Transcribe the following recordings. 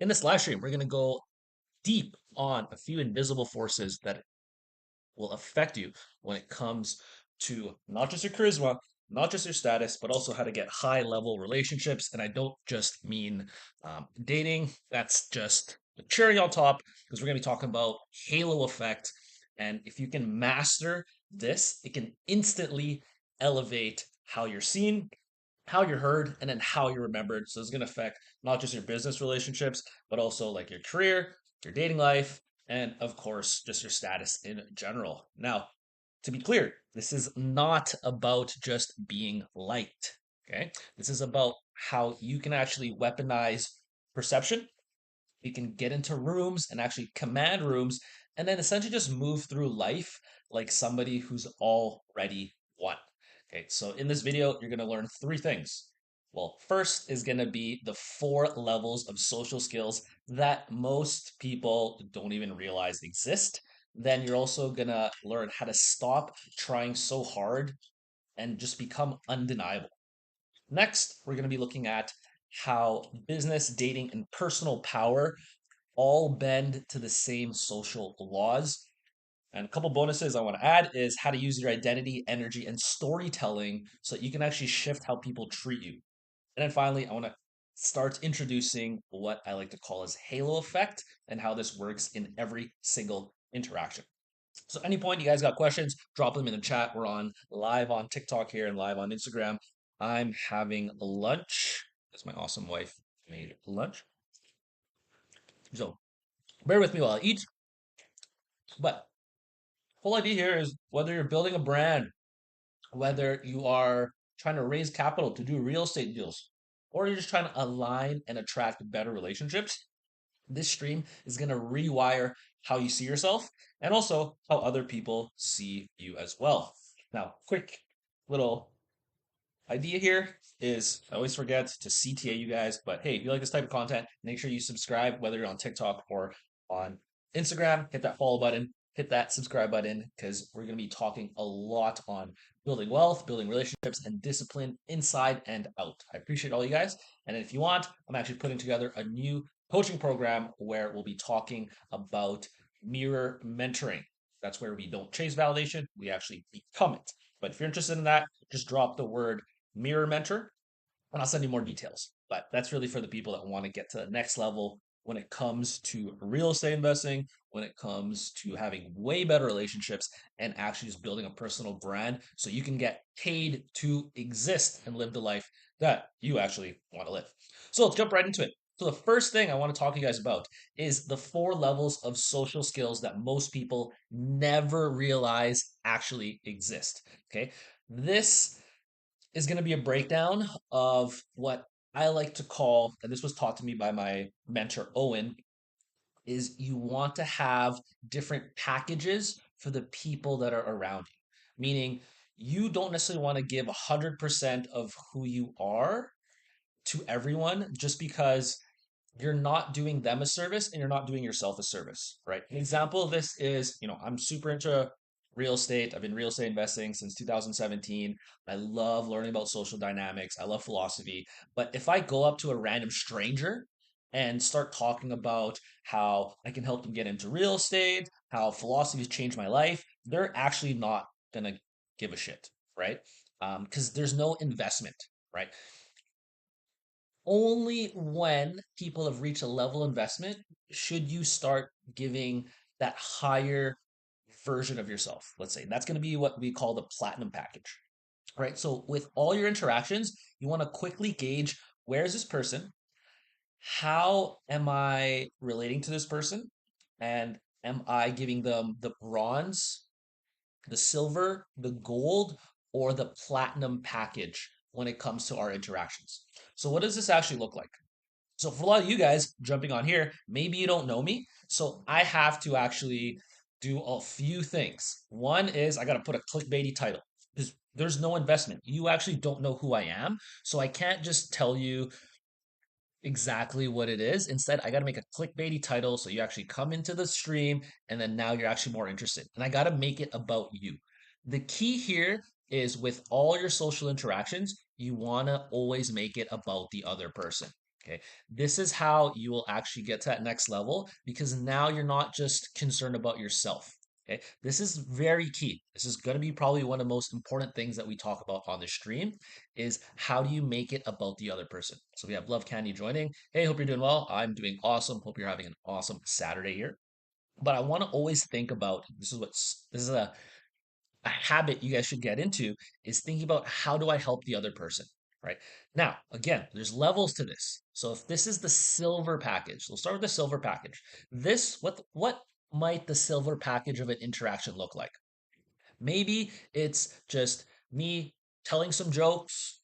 In this live stream, we're going to go deep on a few invisible forces that will affect you when it comes to not just your charisma, not just your status, but also how to get high level relationships. And I don't just mean dating, that's just the cherry on top, because we're going to be talking about halo effect. And if you can master this, it can instantly elevate how you're seen, how you're heard, and then how you're remembered. So it's going to affect not just your business relationships, but also like your career, your dating life, and of course, just your status in general. Now, to be clear, this is not about just being liked. Okay. This is about how you can actually weaponize perception. You can get into rooms and actually command rooms and then essentially just move through life like somebody who's already won. Okay, so in this video, you're going to learn three things. Well, first is going to be the four levels of social skills that most people don't even realize exist. Then you're also going to learn how to stop trying so hard and just become undeniable. Next, we're going to be looking at how business, dating, and personal power all bend to the same social laws. And a couple bonuses I want to add is how to use your identity, energy, and storytelling so that you can actually shift how people treat you. And then finally, I want to start introducing what I like to call as halo effect and how this works in every single interaction. So any point you guys got questions, drop them in the chat. We're on live on TikTok here and live on Instagram. I'm having lunch. That's my awesome wife made lunch. So bear with me while I eat. But whole idea here is whether you're building a brand, whether you are trying to raise capital to do real estate deals, or you're just trying to align and attract better relationships, this stream is going to rewire how you see yourself and also how other people see you as well. Now, quick little idea here is I always forget to CTA you guys, but hey, if you like this type of content, make sure you subscribe, whether you're on TikTok or on Instagram. Hit that follow button, hit that subscribe button, because we're going to be talking a lot on building wealth, building relationships, and discipline inside and out. I appreciate all you guys. And if you want, I'm actually putting together a new coaching program where we'll be talking about mirror mentoring. That's where we don't chase validation, we actually become it. But if you're interested in that, just drop the word mirror mentor, and I'll send you more details. But that's really for the people that want to get to the next level when it comes to real estate investing, when it comes to having way better relationships, and actually just building a personal brand so you can get paid to exist and live the life that you actually want to live. So let's jump right into it. So the first thing I want to talk to you guys about is the four levels of social skills that most people never realize actually exist. Okay. This is going to be a breakdown of what I like to call, and this was taught to me by my mentor, Owen, is you want to have different packages for the people that are around you. Meaning, you don't necessarily want to give 100% of who you are to everyone just because you're not doing them a service and you're not doing yourself a service, right? An example of this is, I'm super into real estate. I've been real estate investing since 2017. I love learning about social dynamics. I love philosophy. But if I go up to a random stranger and start talking about how I can help them get into real estate, how philosophy has changed my life, they're actually not going to give a shit, right? Because there's no investment, right? Only when people have reached a level of investment should you start giving that higher version of yourself. Let's say that's going to be what we call the platinum package, right? So with all your interactions, you want to quickly gauge, where is this person? How am I relating to this person? And am I giving them the bronze, the silver, the gold, or the platinum package when it comes to our interactions? So what does this actually look like? So for a lot of you guys jumping on here, maybe you don't know me. So I have to actually do a few things. One is I got to put a clickbaity title because there's no investment. You actually don't know who I am. So I can't just tell you exactly what it is. Instead, I got to make a clickbaity title so you actually come into the stream and then now you're actually more interested. And I got to make it about you. The key here is with all your social interactions, you want to always make it about the other person. Okay. This is how you will actually get to that next level because now you're not just concerned about yourself. Okay. This is very key. This is going to be probably one of the most important things that we talk about on the stream is how do you make it about the other person? So we have Love Candy joining. Hey, hope you're doing well. I'm doing awesome. Hope you're having an awesome Saturday here. But I want to always think about this is a habit you guys should get into is thinking about how do I help the other person, right? Now, again, there's levels to this. So if this is the silver package, we'll start with the silver package. What might the silver package of an interaction look like? Maybe it's just me telling some jokes,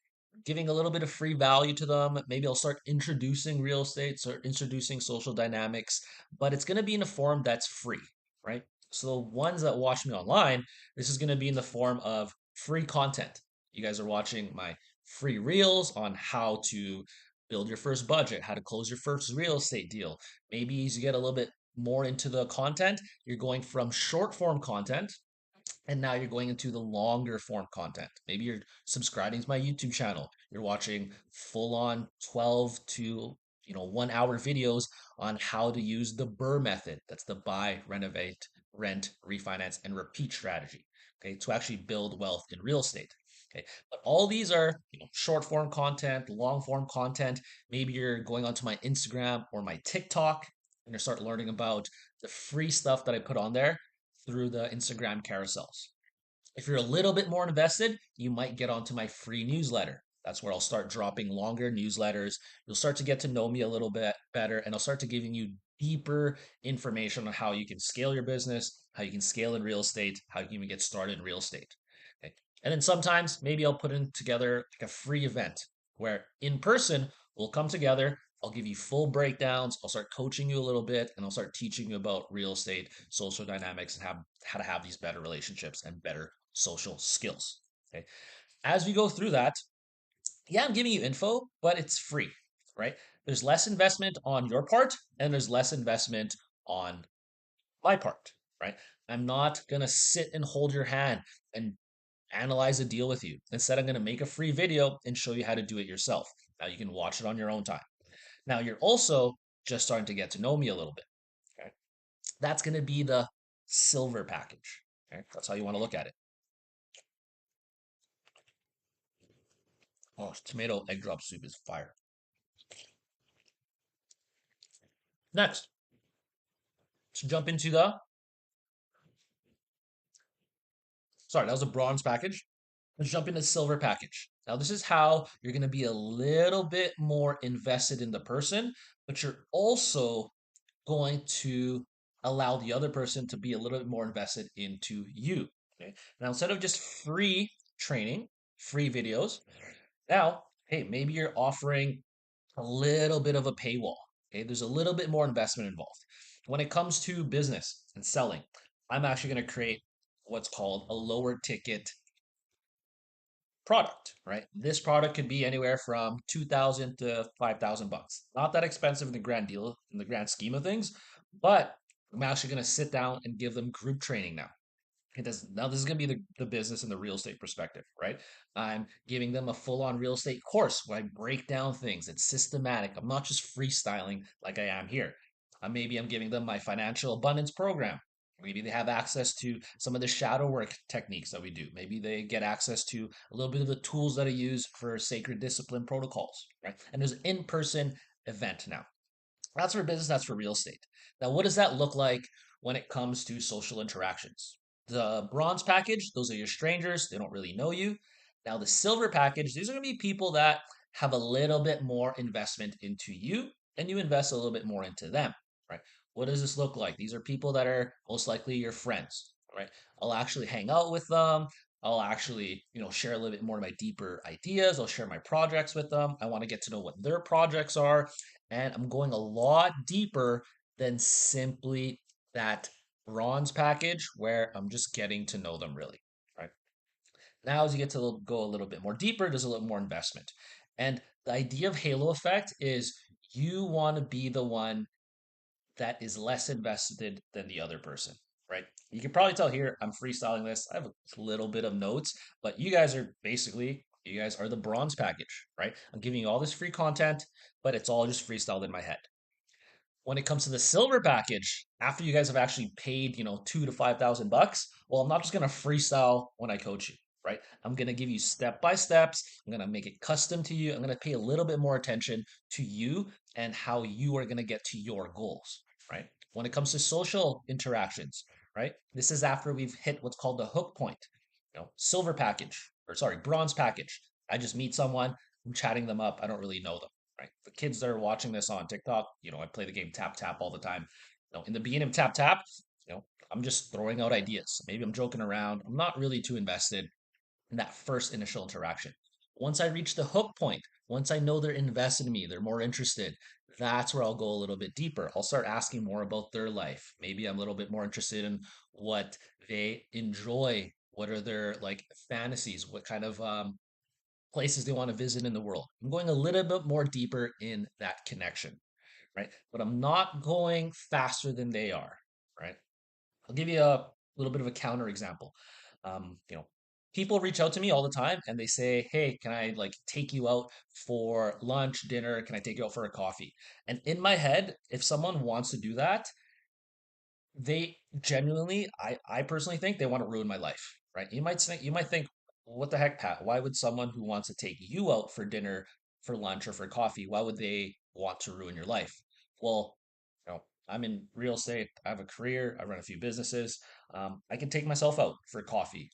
giving a little bit of free value to them. Maybe I'll start introducing real estate, start introducing social dynamics, but it's going to be in a form that's free, right? So the ones that watch me online, this is going to be in the form of free content. You guys are watching my free reels on how to build your first budget, how to close your first real estate deal. Maybe as you get a little bit more into the content, you're going from short form content and now you're going into the longer form content. Maybe you're subscribing to my YouTube channel. You're watching full on 12 to 1 hour videos on how to use the Burr method. That's the buy, renovate, rent, refinance, and repeat strategy. Okay, to actually build wealth in real estate. Okay, but all these are short form content, long form content. Maybe you're going onto my Instagram or my TikTok and you start learning about the free stuff that I put on there through the Instagram carousels. If you're a little bit more invested, you might get onto my free newsletter. That's where I'll start dropping longer newsletters. You'll start to get to know me a little bit better, and I'll start to giving you deeper information on how you can scale your business, how you can scale in real estate, how you can even get started in real estate. Okay. And then sometimes maybe I'll put in together like a free event where in person we'll come together. I'll give you full breakdowns. I'll start coaching you a little bit and I'll start teaching you about real estate, social dynamics, and how to have these better relationships and better social skills. Okay. As we go through that, yeah, I'm giving you info, but it's free, right? There's less investment on your part and there's less investment on my part, right? I'm not going to sit and hold your hand and analyze a deal with you. Instead, I'm going to make a free video and show you how to do it yourself. Now you can watch it on your own time. Now you're also just starting to get to know me a little bit. Okay. That's going to be the silver package. Okay. That's how you want to look at it. Oh, tomato egg drop soup is fire. Next, let's jump into sorry, that was a bronze package. Let's jump into the silver package. Now, this is how you're going to be a little bit more invested in the person, but you're also going to allow the other person to be a little bit more invested into you. Okay. Now, instead of just free training, free videos, now, hey, maybe you're offering a little bit of a paywall. Okay, there's a little bit more investment involved. When it comes to business and selling, I'm actually going to create what's called a lower ticket product, right? This product could be anywhere from 2,000 to 5,000 bucks. Not that expensive in the grand deal, in the grand scheme of things, but I'm actually going to sit down and give them group training now. It does now. This is going to be the business and the real estate perspective, right? I'm giving them a full-on real estate course where I break down things. It's systematic. I'm not just freestyling like I am here. Maybe I'm giving them my financial abundance program. Maybe they have access to some of the shadow work techniques that we do. Maybe they get access to a little bit of the tools that I use for sacred discipline protocols, right? And there's an in-person event now. That's for business, that's for real estate. Now, what does that look like when it comes to social interactions? The bronze package, those are your strangers, they don't really know you. Now, the silver package, these are going to be people that have a little bit more investment into you and you invest a little bit more into them, right? What does this look like? These are people that are most likely your friends, right? I'll actually hang out with them. I'll actually, share a little bit more of my deeper ideas. I'll share my projects with them. I want to get to know what their projects are and I'm going a lot deeper than simply that bronze package where I'm just getting to know them really, right? Now, as you get to go a little bit more deeper, there's a little more investment. And the idea of halo effect is you want to be the one that is less invested than the other person, right? You can probably tell here I'm freestyling this. I have a little bit of notes, but you guys are basically You guys are the bronze package, right? I'm giving you all this free content, but it's all just freestyled in my head. When it comes to the silver package, after you guys have actually paid, 2 to 5,000 bucks, well, I'm not just gonna freestyle when I coach you, right? I'm gonna give you step by steps. I'm gonna make it custom to you. I'm gonna pay a little bit more attention to you and how you are gonna get to your goals, right? When it comes to social interactions, right? This is after we've hit what's called the hook point. Silver package, or sorry, bronze package. I just meet someone, I'm chatting them up. I don't really know them, right? The kids that are watching this on TikTok, I play the game Tap Tap all the time. In the beginning of Tap Tap, I'm just throwing out ideas. Maybe I'm joking around. I'm not really too invested in that first initial interaction. Once I reach the hook point, once I know they're invested in me, they're more interested, that's where I'll go a little bit deeper. I'll start asking more about their life. Maybe I'm a little bit more interested in what they enjoy. What are their like fantasies? What kind of places they want to visit in the world. I'm going a little bit more deeper in that connection, right? But I'm not going faster than they are, right? I'll give you a little bit of a counter example. Um, you know, People reach out to me all the time and they say, "Hey, can I like take you out for lunch, dinner? Can I take you out for a coffee?" And in my head, if someone wants to do that, they genuinely, I personally think they want to ruin my life, right? You might think, what the heck, Pat? Why would someone who wants to take you out for dinner, for lunch, or for coffee, why would they want to ruin your life? Well, I'm in real estate. I have a career. I run a few businesses. I can take myself out for coffee,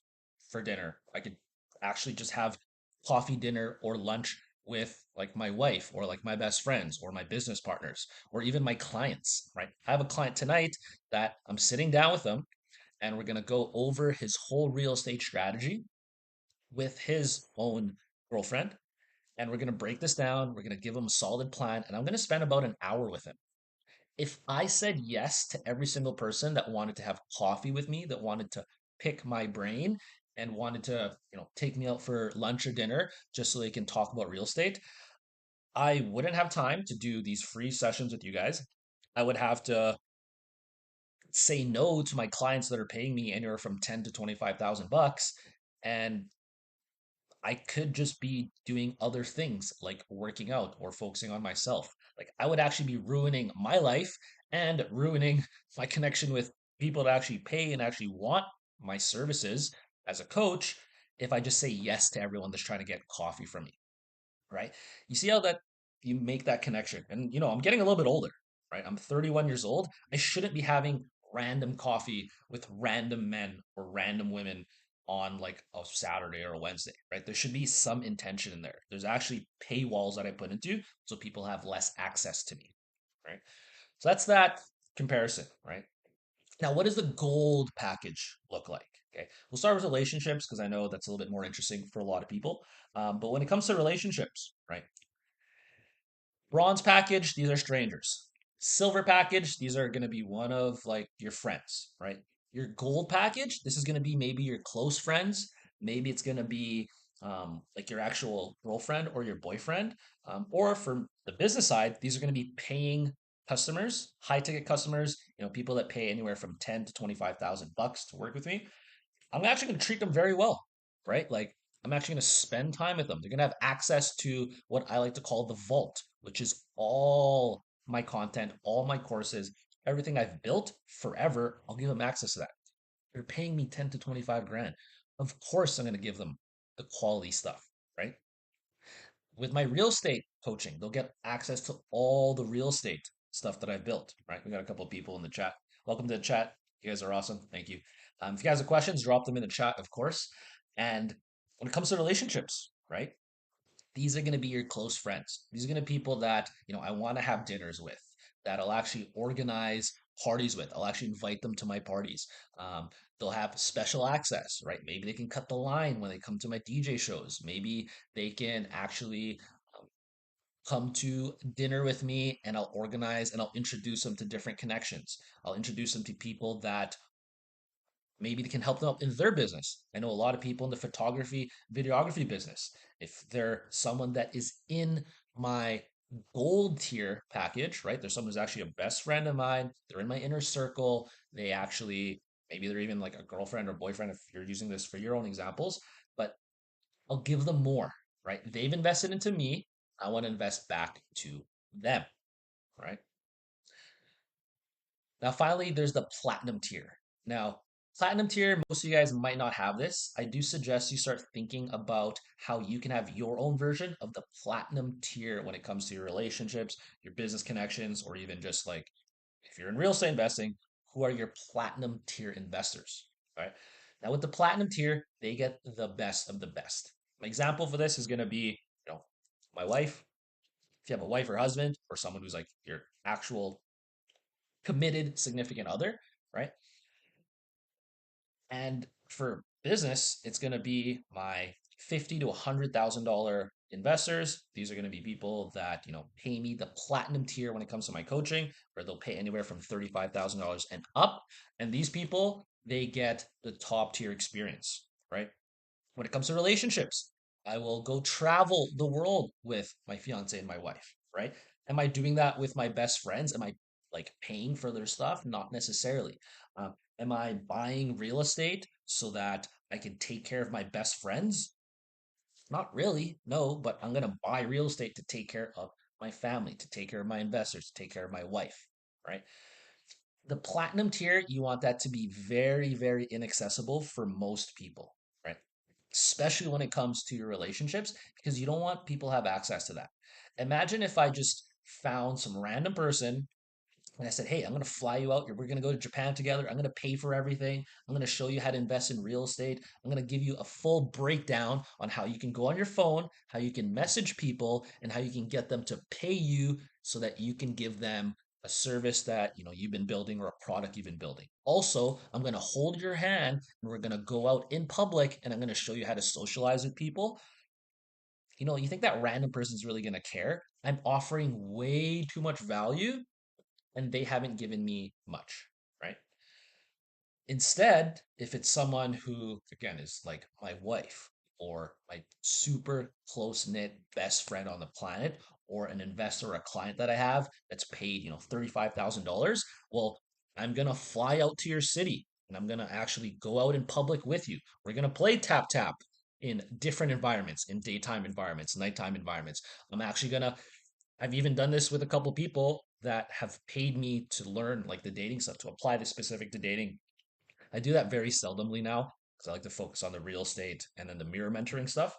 for dinner. I could actually just have coffee, dinner, or lunch with like my wife or like my best friends or my business partners or even my clients, right? I have a client tonight that I'm sitting down with him and we're going to go over his whole real estate strategy with his own girlfriend. And we're going to break this down. We're going to give him a solid plan. And I'm going to spend about an hour with him. If I said yes to every single person that wanted to have coffee with me, that wanted to pick my brain and wanted to, take me out for lunch or dinner just so they can talk about real estate, I wouldn't have time to do these free sessions with you guys. I would have to say no to my clients that are paying me anywhere from 10 to 25,000 bucks, and I could just be doing other things like working out or focusing on myself. Like I would actually be ruining my life and ruining my connection with people that actually pay and actually want my services as a coach if I just say yes to everyone that's trying to get coffee from me, right? You see how that you make that connection. And I'm getting a little bit older, right? I'm 31 years old. I shouldn't be having random coffee with random men or random women on like a Saturday or a Wednesday, right? There should be some intention in there. There's actually paywalls that I put into so people have less access to me, right? So that's that comparison, right? Now, what does the gold package look like? Okay, we'll start with relationships because I know that's a little bit more interesting for a lot of people. But when it comes to relationships, right? Bronze package, these are strangers. Silver package, these are going to be one of like your friends, right? Your gold package, this is going to be maybe your close friends. Maybe it's going to be like your actual girlfriend or your boyfriend. Or for the business side, these are going to be paying customers, high ticket customers, people that pay anywhere from 10 to 25,000 bucks to work with me. I'm actually going to treat them very well, right? Like I'm actually going to spend time with them. They're going to have access to what I like to call the vault, which is all my content, all my courses, everything I've built forever. I'll give them access to that. They're paying me 10 to 25 grand. Of course, I'm going to give them the quality stuff, right? With my real estate coaching, they'll get access to all the real estate stuff that I've built, right? We got a couple of people in the chat. Welcome to the chat. You guys are awesome. Thank you. If you guys have questions, drop them in the chat, of course. And when it comes to relationships, right? These are going to be your close friends. These are going to be people that, I want to have dinners with, that I'll actually organize parties with. I'll actually invite them to my parties. They'll have special access, right? Maybe they can cut the line when they come to my DJ shows. Maybe they can actually come to dinner with me and I'll organize and I'll introduce them to different connections. I'll introduce them to people that maybe they can help them out in their business. I know a lot of people in the photography, videography business. If they're someone that is in my gold tier package, right? There's someone who's actually a best friend of mine. They're in my inner circle. They actually, maybe they're even like a girlfriend or boyfriend if you're using this for your own examples, but I'll give them more. right? They've invested into me. I want to invest back to them, right? Now, finally, there's the platinum tier. Now, platinum tier, most of you guys might not have this. I do suggest you start thinking about how you can have your own version of the platinum tier when it comes to your relationships, your business connections, or even just like if you're in real estate investing, who are your platinum tier investors, right? Now, with the platinum tier, they get the best of the best. An example for this is going to be, my wife. If you have a wife or husband, or someone who's like your actual committed significant other, right? And for business, it's going to be my 50 to $100,000 investors. These are going to be people that, pay me the platinum tier when it comes to my coaching, where they'll pay anywhere from $35,000 and up. And these people, they get the top tier experience, right? When it comes to relationships, I will go travel the world with my fiance and my wife, right? Am I doing that with my best friends? Am I like paying for their stuff? Not necessarily. Am I buying real estate so that I can take care of my best friends? Not really, no, but I'm going to buy real estate to take care of my family, to take care of my investors, to take care of my wife, right? The platinum tier, you want that to be very, very inaccessible for most people, right? Especially when it comes to your relationships, because you don't want people to have access to that. Imagine if I just found some random person and I said, hey, I'm going to fly you out. We're going to go to Japan together. I'm going to pay for everything. I'm going to show you how to invest in real estate. I'm going to give you a full breakdown on how you can go on your phone, how you can message people, and how you can get them to pay you so that you can give them a service that you've been building or a product you've been building. Also, I'm going to hold your hand and we're going to go out in public and I'm going to show you how to socialize with people. You think that random person's really going to care? I'm offering way too much value and they haven't given me much, right? Instead, if it's someone who, again, is like my wife or my super close knit best friend on the planet, or an investor or a client that I have that's paid, $35,000, well, I'm going to fly out to your city and I'm going to actually go out in public with you. We're going to play tap tap in different environments, in daytime environments, nighttime environments. I'm actually going to I've even done this with a couple people that have paid me to learn like the dating stuff, to apply this specific to dating. I do that very seldomly now because I like to focus on the real estate and then the mirror mentoring stuff.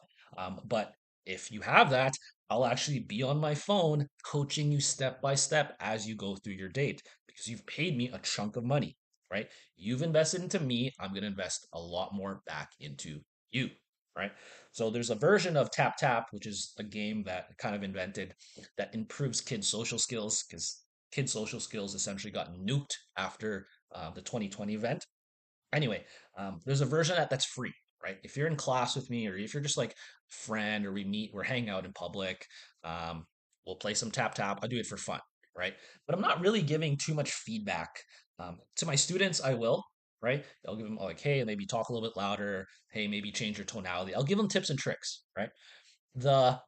But if you have that, I'll actually be on my phone coaching you step by step as you go through your date because you've paid me a chunk of money, right? You've invested into me. I'm going to invest a lot more back into you, right? So there's a version of Tap Tap, which is a game that kind of invented that improves kids' social skills because kids' social skills essentially got nuked after the 2020 event. Anyway, there's a version of that that's free, right? If you're in class with me, or if you're just like friend, or we meet, we're hanging out in public, um, we'll play some tap tap. I do it for fun, right? But I'm not really giving too much feedback to my students. I will, right? I'll give them like, hey, maybe talk a little bit louder. Hey, maybe change your tonality. I'll give them tips and tricks, right? The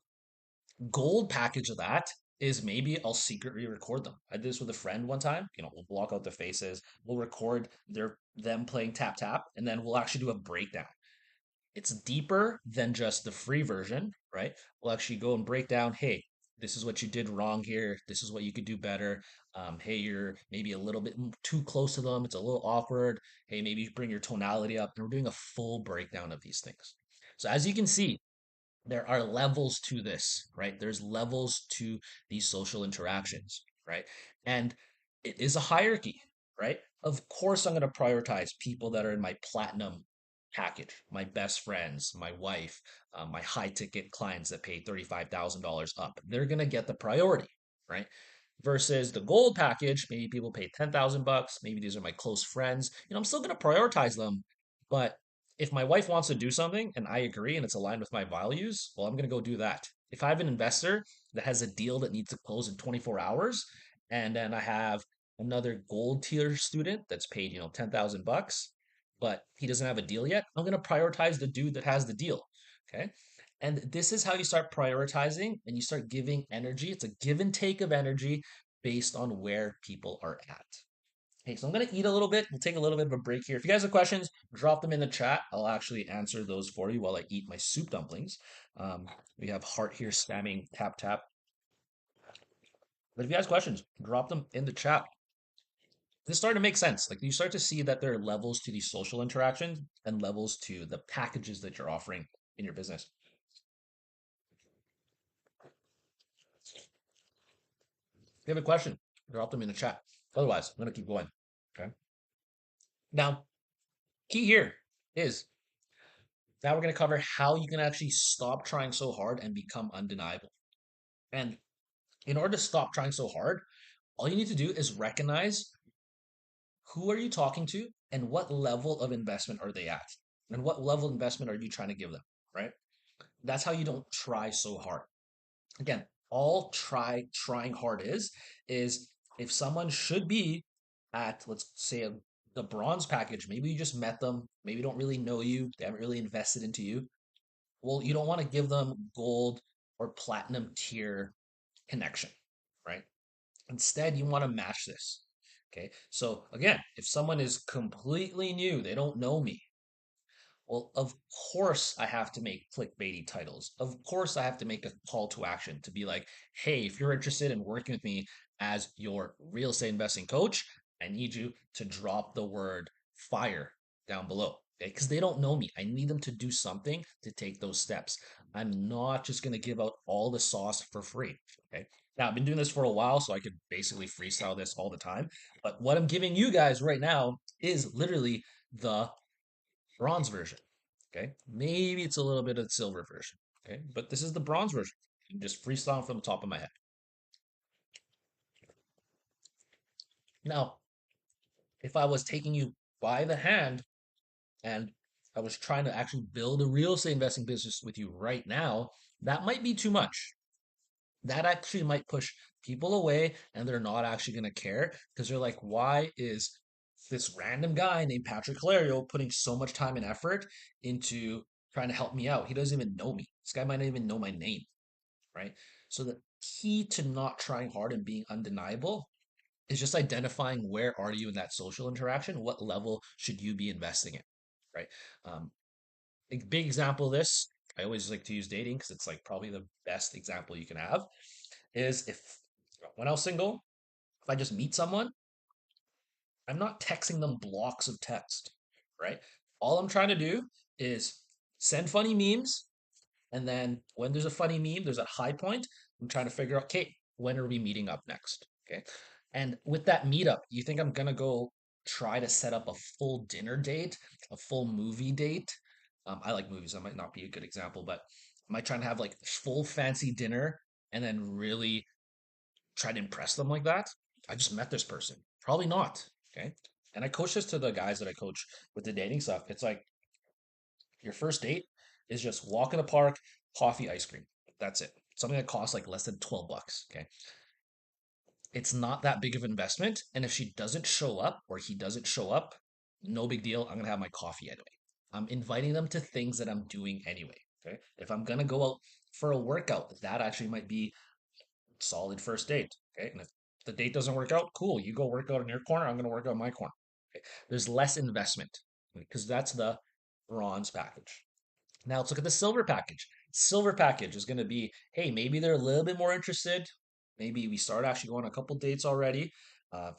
gold package of that is maybe I'll secretly record them. I did this with a friend one time. We'll block out the faces. We'll record them playing tap tap, and then we'll actually do a breakdown. It's deeper than just the free version, right? We'll actually go and break down, hey, this is what you did wrong here. This is what you could do better. Hey, you're maybe a little bit too close to them. It's a little awkward. Hey, maybe you bring your tonality up. And we're doing a full breakdown of these things. So as you can see, there are levels to this, right? There's levels to these social interactions, right? And it is a hierarchy, right? Of course, I'm going to prioritize people that are in my platinum package, my best friends, my wife, my high ticket clients that pay $35,000 up. They're going to get the priority, right? Versus the gold package, maybe people pay 10,000 bucks. Maybe these are my close friends. I'm still going to prioritize them, but if my wife wants to do something and I agree and it's aligned with my values, well, I'm going to go do that. If I have an investor that has a deal that needs to close in 24 hours, and then I have another gold tier student that's paid, 10,000 bucks, but he doesn't have a deal yet, I'm going to prioritize the dude that has the deal. Okay. And this is how you start prioritizing and you start giving energy. It's a give and take of energy based on where people are at. Okay, so I'm gonna eat a little bit. We'll take a little bit of a break here. If you guys have questions, drop them in the chat. I'll actually answer those for you while I eat my soup dumplings. Um, we have Heart here spamming tap tap. But if you guys have questions, drop them in the chat. This started to make sense. Like you start to see that there are levels to these social interactions and levels to the packages that you're offering in your business. If you have a question, drop them in the chat. Otherwise, I'm gonna keep going. Okay. Now, key here is now we're gonna cover how you can actually stop trying so hard and become undeniable. And in order to stop trying so hard, all you need to do is recognize who are you talking to and what level of investment are they at? And what level of investment are you trying to give them, right? That's how you don't try so hard. Again, all trying hard is if someone should be at, let's say, the bronze package, maybe you just met them, maybe don't really know you, they haven't really invested into you. Well, you don't want to give them gold or platinum tier connection, right? Instead, you want to match this. Okay. So again, if someone is completely new, they don't know me, well, of course I have to make clickbaity titles. Of course I have to make a call to action to be like, hey, if you're interested in working with me as your real estate investing coach, I need you to drop the word fire down below. Okay? Because they don't know me. I need them to do something to take those steps. I'm not just going to give out all the sauce for free. Okay. Now, I've been doing this for a while, so I could basically freestyle this all the time. But what I'm giving you guys right now is literally the bronze version. Okay, maybe it's a little bit of the silver version. Okay, but this is the bronze version. I'm just freestyling from the top of my head. Now, if I was taking you by the hand and I was trying to actually build a real estate investing business with you right now, that might be too much. That actually might push people away and they're not actually going to care because they're like, why is this random guy named Patrick Hilario putting so much time and effort into trying to help me out? He doesn't even know me. This guy might not even know my name, right? So the key to not trying hard and being undeniable is just identifying where are you in that social interaction? What level should you be investing in, right? Um, a big example of this, I always like to use dating because it's like probably the best example you can have is if when I was single, if I just meet someone, I'm not texting them blocks of text, right? All I'm trying to do is send funny memes. And then when there's a funny meme, there's a high point. I'm trying to figure out, okay, when are we meeting up next? Okay. And with that meetup, you think I'm going to go try to set up a full dinner date, a full movie date? I like movies. That might not be a good example, but am I trying to have like full fancy dinner and then really try to impress them like that? I just met this person. Probably not. Okay. And I coach this to the guys that I coach with the dating stuff. It's like your first date is just walk in the park, coffee, ice cream. That's it. Something that costs like less than 12 bucks. Okay. It's not that big of an investment. And if she doesn't show up or he doesn't show up, no big deal. I'm going to have my coffee anyway. I'm inviting them to things that I'm doing anyway. Okay. If I'm going to go out for a workout, that actually might be solid first date. Okay. And if the date doesn't work out, cool. You go work out in your corner. I'm going to work out in my corner. Okay. There's less investment because that's the bronze package. Now let's look at the silver package. Silver package is going to be, hey, maybe they're a little bit more interested. Maybe we start actually going on a couple dates already.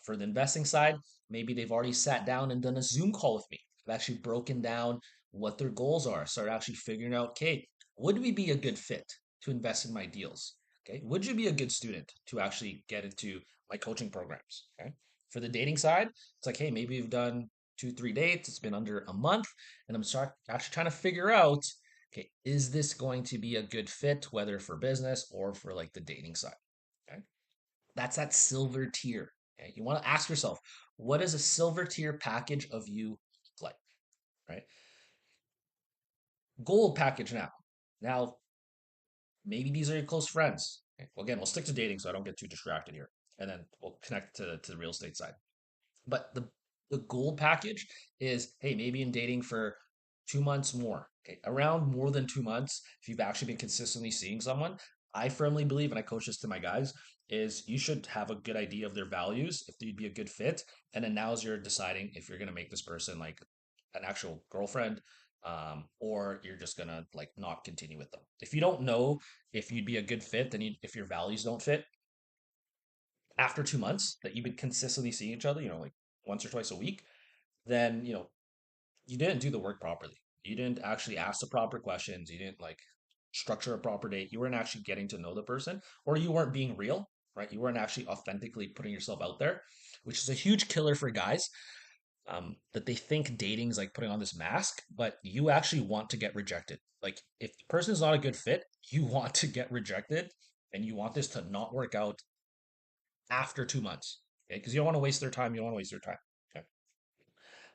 For the investing side, maybe they've already sat down and done a Zoom call with me. I've actually broken down what their goals are. Start actually figuring out, okay, would we be a good fit to invest in my deals? Okay, would you be a good student to actually get into my coaching programs? Okay, for the dating side, it's like, hey, maybe we've done 2, 3 dates. It's been under a month, and actually trying to figure out, okay, is this going to be a good fit, whether for business or for like the dating side? Okay, that's that silver tier. Okay, you want to ask yourself, what does a silver tier package of you look like? Right, gold package now. Now, maybe these are your close friends. Okay, well, again, we'll stick to dating so I don't get too distracted here, and then we'll connect to the real estate side. But the gold package is, hey, maybe in dating for 2 months more. Okay, around more than 2 months, if you've actually been consistently seeing someone, I firmly believe, and I coach this to my guys, is you should have a good idea of their values, if they'd be a good fit, and then now's you're deciding if you're gonna make this person like an actual girlfriend, or you're just gonna like not continue with them. If you don't know if you'd be a good fit, then if your values don't fit after 2 months that you've been consistently seeing each other, like once or twice a week, then you didn't do the work properly. You didn't actually ask the proper questions. You didn't like structure a proper date. You weren't actually getting to know the person, or you weren't being real, right? You weren't actually authentically putting yourself out there, which is a huge killer for guys. That they think dating is like putting on this mask, but you actually want to get rejected. Like if the person is not a good fit, you want to get rejected, and you want this to not work out after 2 months. Okay, because you don't want to waste their time. You don't want to waste their time. Okay.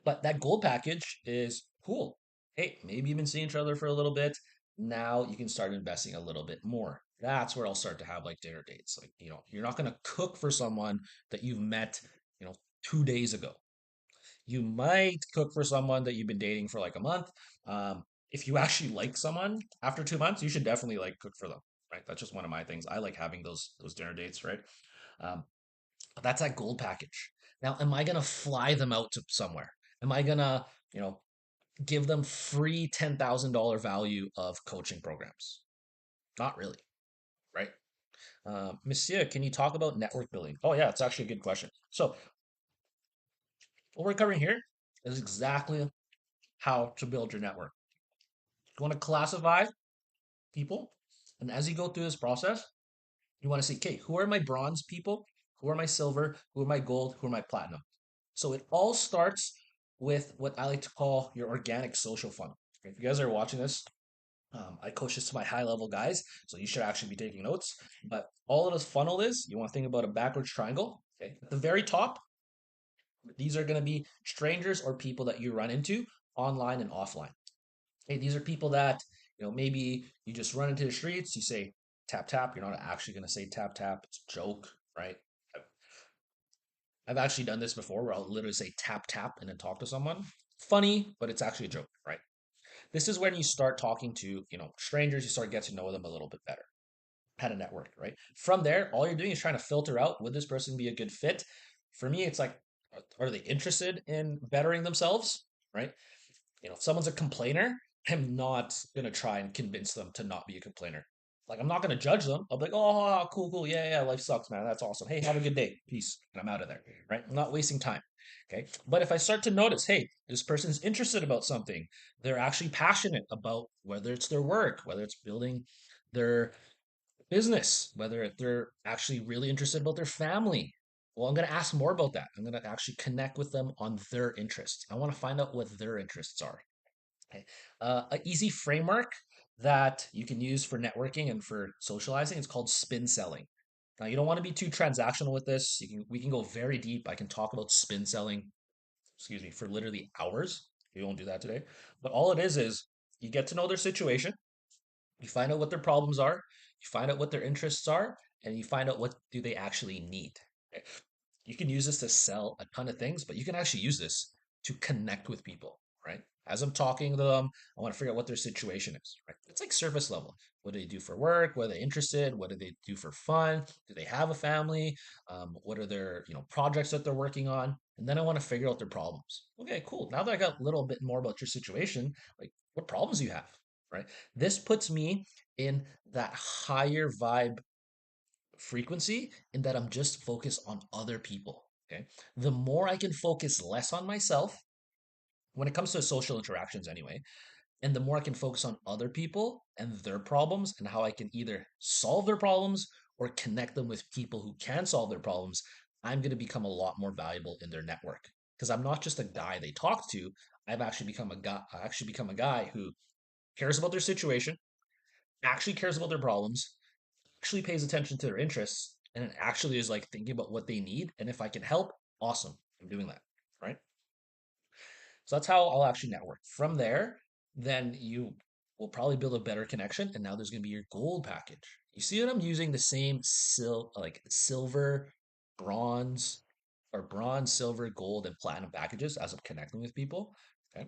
But that gold package is cool. Hey, maybe you've been seeing each other for a little bit. Now you can start investing a little bit more. That's where I'll start to have like dinner dates. Like, you're not going to cook for someone that you've met, you know, 2 days ago. You might cook for someone that you've been dating for like a month. If you actually like someone after 2 months, you should definitely like cook for them, right? That's just one of my things. I like having those dinner dates, right? Um, but that's that gold package. Now, am I gonna fly them out to somewhere? Am I gonna, you know, give them free $10,000 value of coaching programs? Not really, right? Monsieur, can you talk about network building? Oh yeah, it's actually a good question. So what we're covering here is exactly how to build your network. You want to classify people, and as you go through this process, you want to say, okay, who are my bronze people? Who are my silver? Who are my gold? Who are my platinum? So it all starts with what I like to call your organic social funnel. If you guys are watching this, I coach this to my high level guys, so you should actually be taking notes. But all of this funnel is, you want to think about a backwards triangle. Okay, at the very top, these are going to be strangers or people that you run into online and offline. Hey, these are people that, maybe you just run into the streets, you say tap tap, you're not actually going to say tap tap, it's a joke, right? I've actually done this before where I'll literally say tap tap and then talk to someone. Funny, but it's actually a joke, right? This is when you start talking to, strangers, you start getting to know them a little bit better. How to network, right? From there, all you're doing is trying to filter out, would this person be a good fit? For me, it's like, are they interested in bettering themselves, right? If someone's a complainer, I'm not gonna try and convince them to not be a complainer. Like I'm not gonna judge them. I'll be like, oh, cool, cool, yeah, yeah, life sucks, man. That's awesome. Hey, have a good day, peace, and I'm out of there. Right? I'm not wasting time. Okay. But if I start to notice, hey, this person's interested about something, they're actually passionate about whether it's their work, whether it's building their business, whether they're actually really interested about their family. Well, I'm going to ask more about that. I'm going to actually connect with them on their interests. I want to find out what their interests are. Okay. An easy framework that you can use for networking and for socializing is called spin selling. Now, you don't want to be too transactional with this. We can go very deep. I can talk about spin selling, excuse me, for literally hours. We won't do that today. But all it is you get to know their situation, you find out what their problems are, you find out what their interests are, and you find out what do they actually need. Okay? You can use this to sell a ton of things, but you can actually use this to connect with people, right? As I'm talking to them, I want to figure out what their situation is, right? It's like surface level. What do they do for work? What are they interested? What do they do for fun? Do they have a family? What are their, projects that they're working on? And then I want to figure out their problems. Okay, cool. Now that I got a little bit more about your situation, like what problems do you have, right? This puts me in that higher vibe frequency in that I'm just focused on other people. Okay. The more I can focus less on myself when it comes to social interactions, anyway, and the more I can focus on other people and their problems and how I can either solve their problems or connect them with people who can solve their problems, I'm going to become a lot more valuable in their network because I'm not just a guy they talk to. I've actually become a guy. I actually become a guy who cares about their situation, actually cares about their problems, actually pays attention to their interests, and it actually is like thinking about what they need. And if I can help, awesome. I'm doing that. Right. So that's how I'll actually network. From there, then you will probably build a better connection. And now there's going to be your gold package. You see what I'm using the same like silver, bronze, or bronze, silver, gold, and platinum packages as I'm connecting with people. Okay.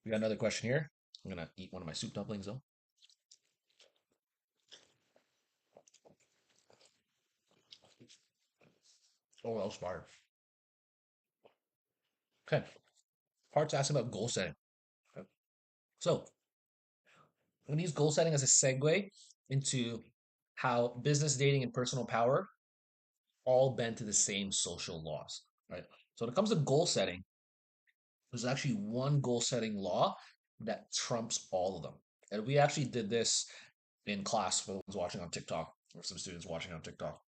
We got another question here. I'm gonna eat one of my soup dumplings though. Oh, well, smart. Okay. Part's asking about goal setting. Okay. So I'm going to use goal setting as a segue into how business, dating, and personal power all bend to the same social laws, right? So when it comes to goal setting, there's actually one goal setting law that trumps all of them. And we actually did this in class for those watching on TikTok or some students watching on TikTok.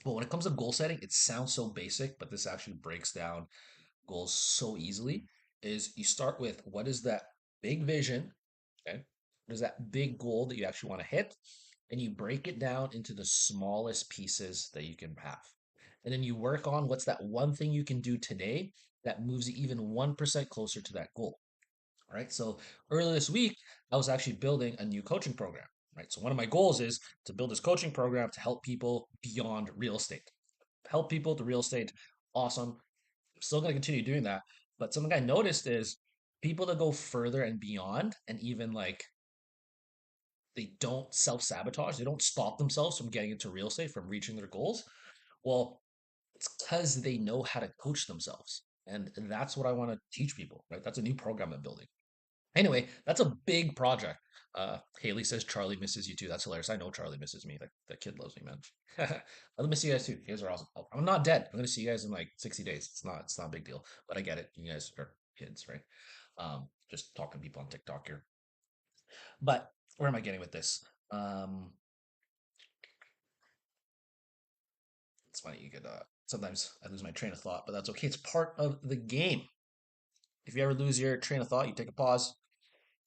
But when it comes to goal setting, it sounds so basic, but this actually breaks down goals so easily. Is you start with what is that big vision, okay? What is that big goal that you actually want to hit? And you break it down into the smallest pieces that you can have. And then you work on what's that one thing you can do today that moves you even 1% closer to that goal. Right. So earlier this week, I was actually building a new coaching program. Right. So one of my goals is to build this coaching program to help people beyond real estate. Help people to real estate. Awesome. I'm still going to continue doing that. But something I noticed is people that go further and beyond and even like they don't self sabotage, they don't stop themselves from getting into real estate, from reaching their goals. Well, it's because they know how to coach themselves. And that's what I want to teach people, right? That's a new program I'm building. Anyway, that's a big project. Haley says Charlie misses you too. That's hilarious. I know Charlie misses me. That kid loves me, man. I'll miss you guys too. You guys are awesome. I'm not dead. I'm gonna see you guys in like 60 days. It's not a big deal. But I get it. You guys are kids, right? Just talking to people on TikTok here. But where am I getting with this? Um, it's funny. You could sometimes I lose my train of thought, but that's okay. It's part of the game. If you ever lose your train of thought, you take a pause,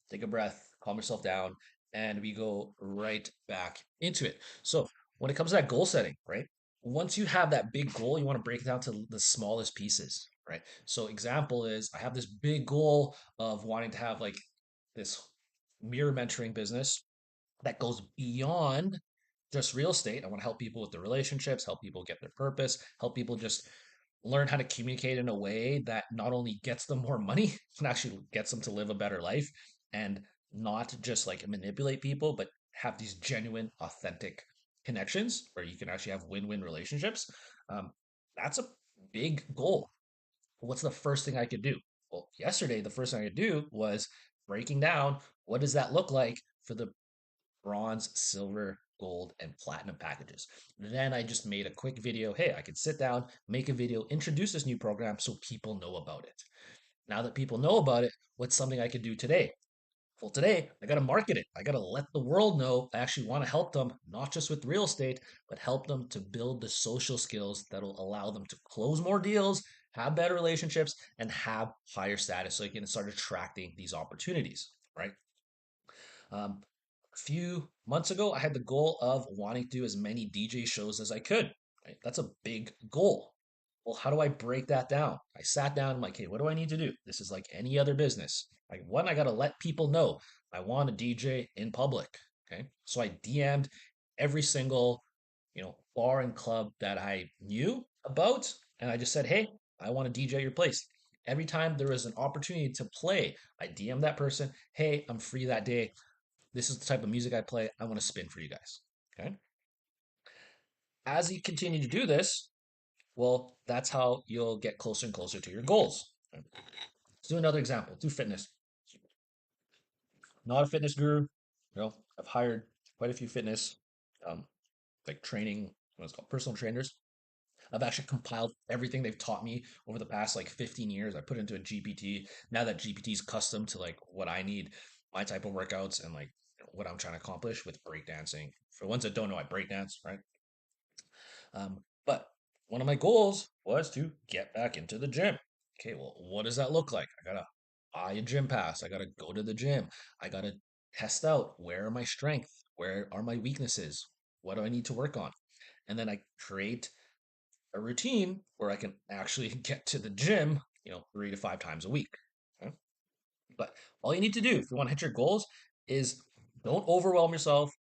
take a breath, calm yourself down, and we go right back into it. So, when it comes to that goal setting, right? Once you have that big goal, you want to break it down to the smallest pieces, right? So, example is I have this big goal of wanting to have like this mirror mentoring business that goes beyond just real estate. I want to help people with their relationships, help people get their purpose, help people just learn how to communicate in a way that not only gets them more money, but actually gets them to live a better life and not just like manipulate people, but have these genuine, authentic connections where you can actually have win-win relationships. Um, that's a big goal. What's the first thing I could do? Well, yesterday, the first thing I could do was breaking down what does that look like for the bronze, silver, gold, and platinum packages. Then I just made a quick video. Hey, I could sit down, make a video, introduce this new program so people know about it. Now that people know about it, what's something I could do today? Well, today I got to market it. I got to let the world know I actually want to help them, not just with real estate, but help them to build the social skills that'll allow them to close more deals, have better relationships, and have higher status so you can start attracting these opportunities, right? Um, a few months ago, I had the goal of wanting to do as many DJ shows as I could. Right? That's a big goal. Well, how do I break that down? I sat down. I'm like, hey, what do I need to do? This is like any other business. Like, one, I got to let people know I want to DJ in public. Okay. So I DM'd every single, bar and club that I knew about. And I just said, hey, I want to DJ at your place. Every time there was an opportunity to play, I DM that person, hey, I'm free that day. This is the type of music I play. I want to spin for you guys. Okay. As you continue to do this, well, that's how you'll get closer and closer to your goals. Okay? Let's do another example. Do fitness. Not a fitness guru. I've hired quite a few fitness, um, like training, what's called personal trainers. I've actually compiled everything they've taught me over the past like 15 years. I put it into a GPT. Now that GPT is custom to like what I need, my type of workouts, and like what I'm trying to accomplish with breakdancing. For the ones that don't know, I breakdance, right? But one of my goals was to get back into the gym. Okay, well, what does that look like? I gotta buy a gym pass. I gotta go to the gym. I gotta test out where are my strengths, where are my weaknesses, what do I need to work on, and then I create a routine where I can actually get to the gym, 3 to 5 times a week. Okay? But all you need to do if you want to hit your goals is don't overwhelm yourself.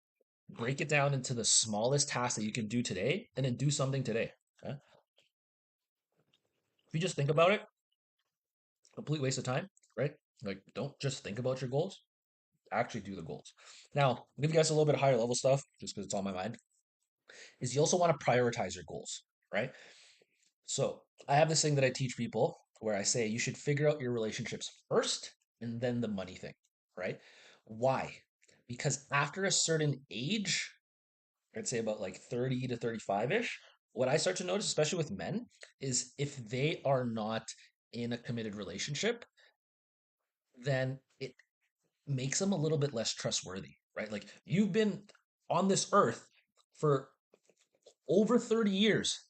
Break it down into the smallest task that you can do today, and then do something today. Okay? If you just think about it, complete waste of time, right? Like, don't just think about your goals, actually do the goals. Now, I'll give you guys a little bit of higher level stuff just because it's on my mind. Is you also want to prioritize your goals, right? So I have this thing that I teach people where I say you should figure out your relationships first and then the money thing, right? Why? Because after a certain age, I'd say about like 30 to 35-ish, what I start to notice, especially with men, is if they are not in a committed relationship, then it makes them a little bit less trustworthy, right? Like you've been on this earth for over 30 years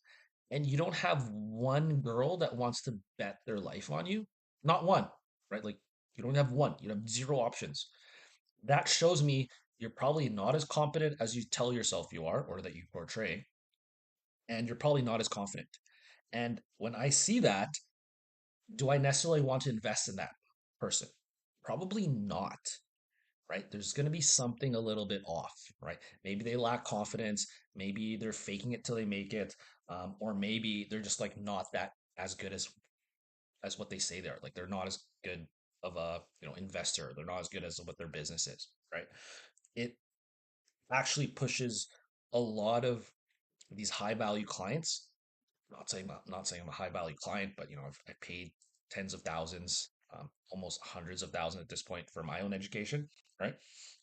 and you don't have one girl that wants to bet their life on you, not one, right? Like you don't have one, you have zero options. That shows me you're probably not as competent as you tell yourself you are or that you portray, and you're probably not as confident. And when I see that, do I necessarily want to invest in that person? Probably not, right? There's going to be something a little bit off, right? Maybe they lack confidence. Maybe they're faking it till they make it, or maybe they're just like not that as good as what they say they are. Like they're not as good of a investor. They're not as good as what their business is, right? It actually pushes a lot of these high value clients. Not saying I'm a high value client, but I paid tens of thousands, almost hundreds of thousands at this point for my own education, right?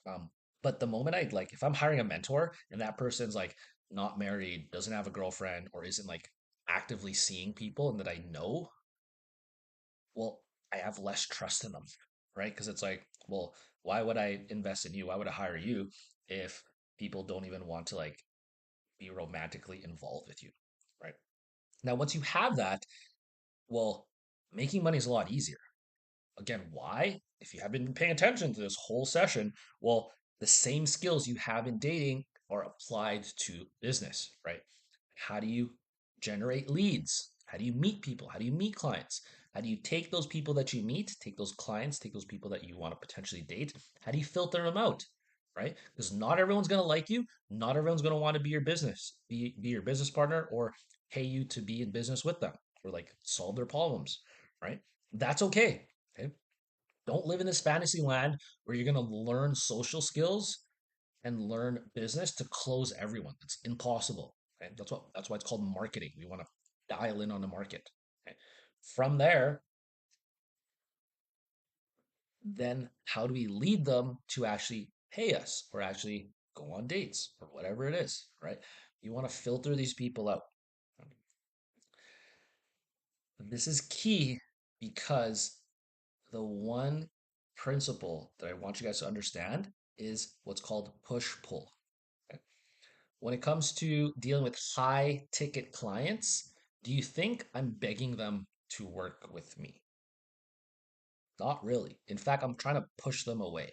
Um, but the moment I like, if I'm hiring a mentor and that person's like not married, doesn't have a girlfriend, or isn't like actively seeing people and that I know, well, I have less trust in them, right? Because it's like, well, why would I invest in you? Why would I hire you if people don't even want to like be romantically involved with you, right? Now, once you have that, well, making money is a lot easier. Again, why? If you haven't been paying attention to this whole session, well, the same skills you have in dating are applied to business, right? How do you generate leads? How do you meet people? How do you meet clients? How do you take those people that you meet, take those clients, take those people that you want to potentially date? How do you filter them out? Right? Because not everyone's going to like you. Not everyone's going to want to be your be your business partner, or pay you to be in business with them, or like solve their problems, right? That's okay. Okay. Don't live in this fantasy land where you're going to learn social skills and learn business to close everyone. It's impossible. Okay? That's why it's called marketing. We want to dial in on the market. Okay? From there, then how do we lead them to actually pay us or actually go on dates or whatever it is, right? You want to filter these people out. This is key because the one principle that I want you guys to understand is what's called push pull. Okay? When it comes to dealing with high ticket clients, do you think I'm begging them to work with me? Not really. In fact, I'm trying to push them away.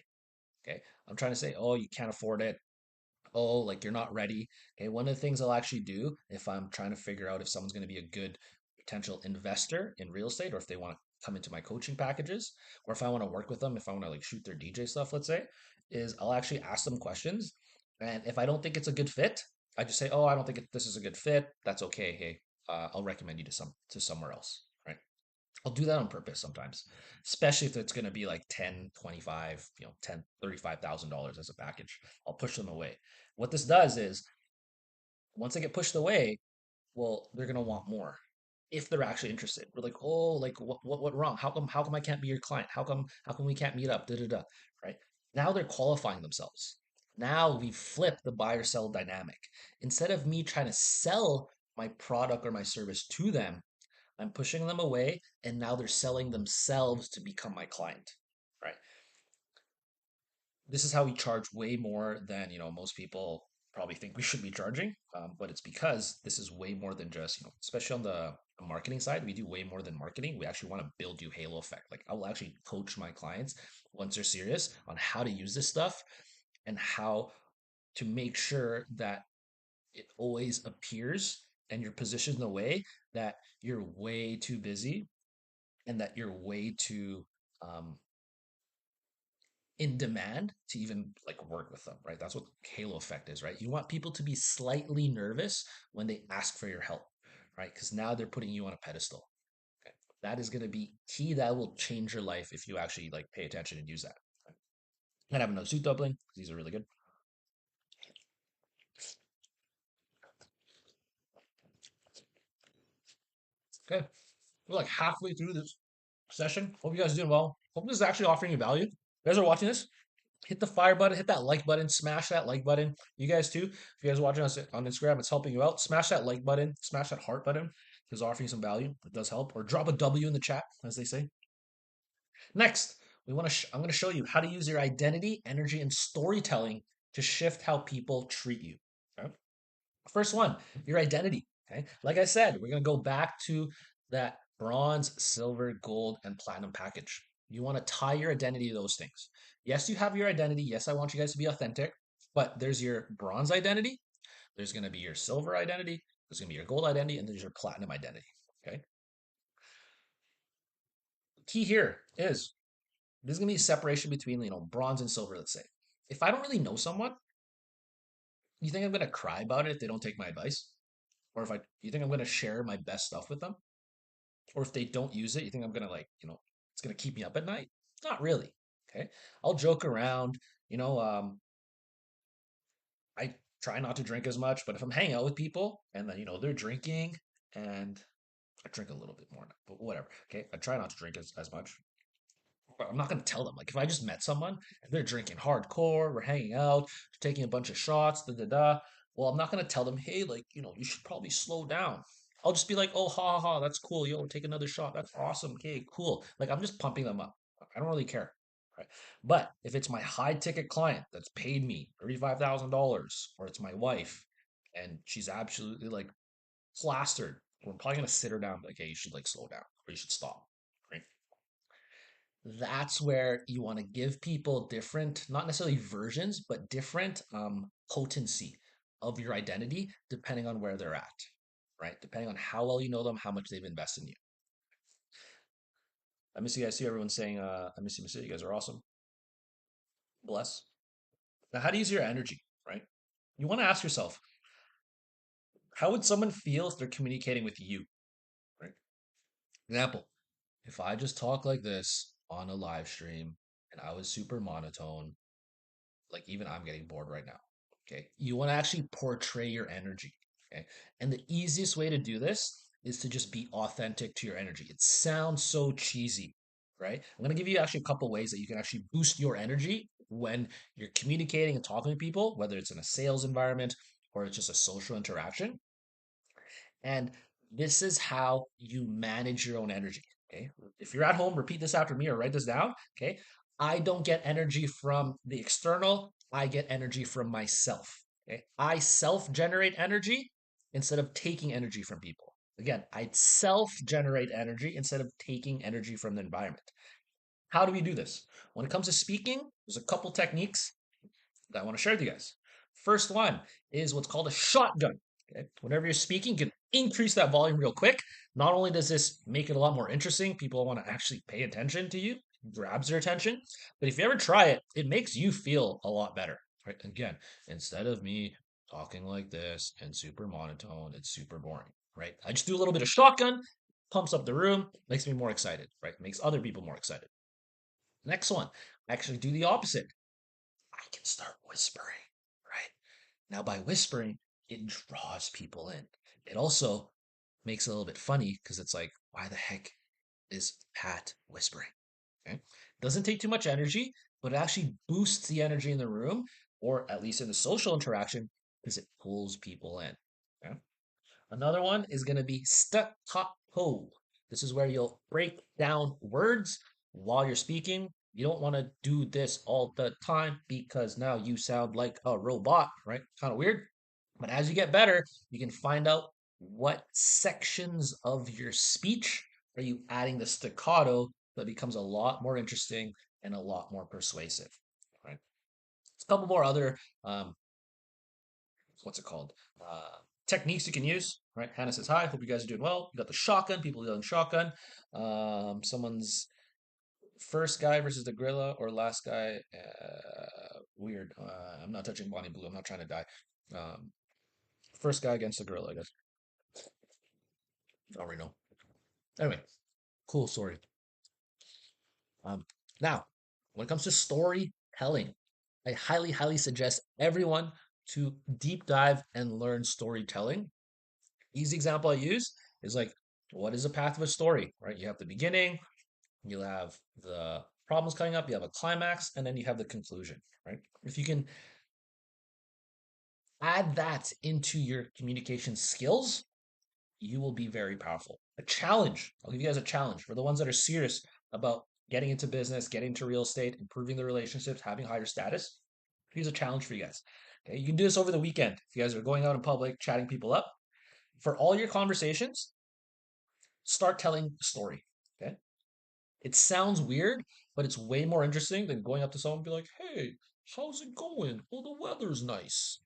Okay. I'm trying to say, oh, you can't afford it. Oh, like you're not ready. Okay. One of the things I'll actually do if I'm trying to figure out if someone's going to be a good potential investor in real estate, or if they want to come into my coaching packages, or if I want to work with them, if I want to like shoot their DJ stuff, let's say, is I'll actually ask them questions. And if I don't think it's a good fit, I just say, oh, I don't think this is a good fit. That's okay. Hey, I'll recommend you to somewhere else. Right. I'll do that on purpose sometimes, especially if it's going to be like 10, 25, 10, $35,000 as a package. I'll push them away. What this does is once they get pushed away, well, they're going to want more if they're actually interested. We're like, oh, like what wrong? How come I can't be your client? How come we can't meet up? Da da da. Right? Now they're qualifying themselves. Now we flip the buyer sell dynamic. Instead of me trying to sell my product or my service to them, I'm pushing them away, and now they're selling themselves to become my client, right? This is how we charge way more than most people probably think we should be charging, but it's because this is way more than just especially on the marketing side, we do way more than marketing. We actually want to build you halo effect. Like I will actually coach my clients once they're serious on how to use this stuff and how to make sure that it always appears and you're positioned in a way that you're way too busy and that you're way too um, in demand to even like work with them, right? That's what halo effect is, right? You want people to be slightly nervous when they ask for your help, right? Because now they're putting you on a pedestal. Okay? That is going to be key. That will change your life if you actually like pay attention and use that. Right? And I have another suit doubling because these are really good. Okay, we're like halfway through this session. Hope you guys are doing well. Hope this is actually offering you value. You guys are watching this. Hit the fire button, hit that like button, smash that like button. You guys too. If you guys are watching us on Instagram, it's helping you out. Smash that like button, smash that heart button. It's offering you some value. It does help. Or drop a W in the chat, as they say. Next, I'm going to show you how to use your identity, energy, and storytelling to shift how people treat you. Okay? First one, your identity. Okay. Like I said, we're going to go back to that bronze, silver, gold, and platinum package. You want to tie your identity to those things. Yes, you have your identity. Yes, I want you guys to be authentic, but there's your bronze identity. There's going to be your silver identity. There's going to be your gold identity, and there's your platinum identity. Okay. The key here is there's going to be a separation between, bronze and silver, let's say. If I don't really know someone, you think I'm going to cry about it if they don't take my advice? Or if you think I'm going to share my best stuff with them? Or if they don't use it, you think I'm gonna it's gonna keep me up at night? Not really. Okay. I'll joke around, you know, I try not to drink as much, but if I'm hanging out with people and then, they're drinking and I drink a little bit more now, but whatever. Okay. I try not to drink as much. But I'm not gonna tell them. Like if I just met someone and they're drinking hardcore, we're hanging out, taking a bunch of shots, da da da. Well, I'm not gonna tell them, hey, like, you should probably slow down. I'll just be like, oh, ha ha, ha, that's cool. Yo, take another shot. That's awesome. Okay, cool. Like I'm just pumping them up. I don't really care. Right. But if it's my high ticket client that's paid me $35,000, or it's my wife and she's absolutely like plastered, we're probably gonna sit her down like, hey, you should like slow down or you should stop. Right. That's where you want to give people different, not necessarily versions, but different potency of your identity depending on where they're at, right? Depending on how well you know them, how much they've invested in you. I miss you guys. See everyone saying, I miss you. You guys are awesome. Bless. Now, how to use your energy, right? You want to ask yourself, how would someone feel if they're communicating with you, right? Example, if I just talk like this on a live stream and I was super monotone, like even I'm getting bored right now. Okay. You want to actually portray your energy. Okay. And the easiest way to do this is to just be authentic to your energy. It sounds so cheesy, right? I'm going to give you actually a couple ways that you can actually boost your energy when you're communicating and talking to people, whether it's in a sales environment or it's just a social interaction. And this is how you manage your own energy. Okay. If you're at home, repeat this after me or write this down. Okay. I don't get energy from the external, I get energy from myself. Okay. I self generate energy instead of taking energy from people. Again, I self generate energy instead of taking energy from the environment. How do we do this? When it comes to speaking, there's a couple techniques that I want to share with you guys. First one is what's called a shotgun. Okay? Whenever you're speaking, you can increase that volume real quick. Not only does this make it a lot more interesting, people want to actually pay attention to you, grabs their attention. But if you ever try it, it makes you feel a lot better. Right? Again, instead of me talking like this and super monotone, it's super boring. Right? I just do a little bit of shotgun, pumps up the room, makes me more excited. Right? Makes other people more excited. Next one, actually do the opposite. I can start whispering, right? Now, by whispering, it draws people in. It also makes it a little bit funny because it's like, why the heck is Pat whispering? Okay. Doesn't take too much energy, but it actually boosts the energy in the room, or at least in the social interaction, because it pulls people in. Okay. Another one is going to be staccato. This is where you'll break down words while you're speaking. You don't want to do this all the time because now you sound like a robot, right? Kind of weird. But as you get better, you can find out what sections of your speech are you adding the staccato that becomes a lot more interesting and a lot more persuasive, right? There's a couple more other what's it called? Techniques you can use, right? Hannah says, hi, hope you guys are doing well. You got the shotgun, people yelling shotgun. Someone's first guy versus the gorilla or last guy. Weird. I'm not touching Bonnie Blue. I'm not trying to die. Um, First guy against the gorilla, I guess. I already know. Anyway, cool story. Um, Now, when it comes to storytelling, I highly, highly suggest everyone to deep dive and learn storytelling. Easy example I use is like What is a path of a story, right? You have the beginning, you have the problems coming up, you have a climax, and then you have the conclusion, right? If you can add that into your communication skills, you will be very powerful. A challenge. I'll give you guys a challenge for the ones that are serious about getting into business, getting into real estate, improving the relationships, having higher status. Here's a challenge for you guys. Okay, you can do this over the weekend. If you guys are going out in public, chatting people up, for all your conversations, start telling a story. Okay, it sounds weird, but it's way more interesting than going up to someone and be like, "Hey, how's it going? Well, the weather's nice."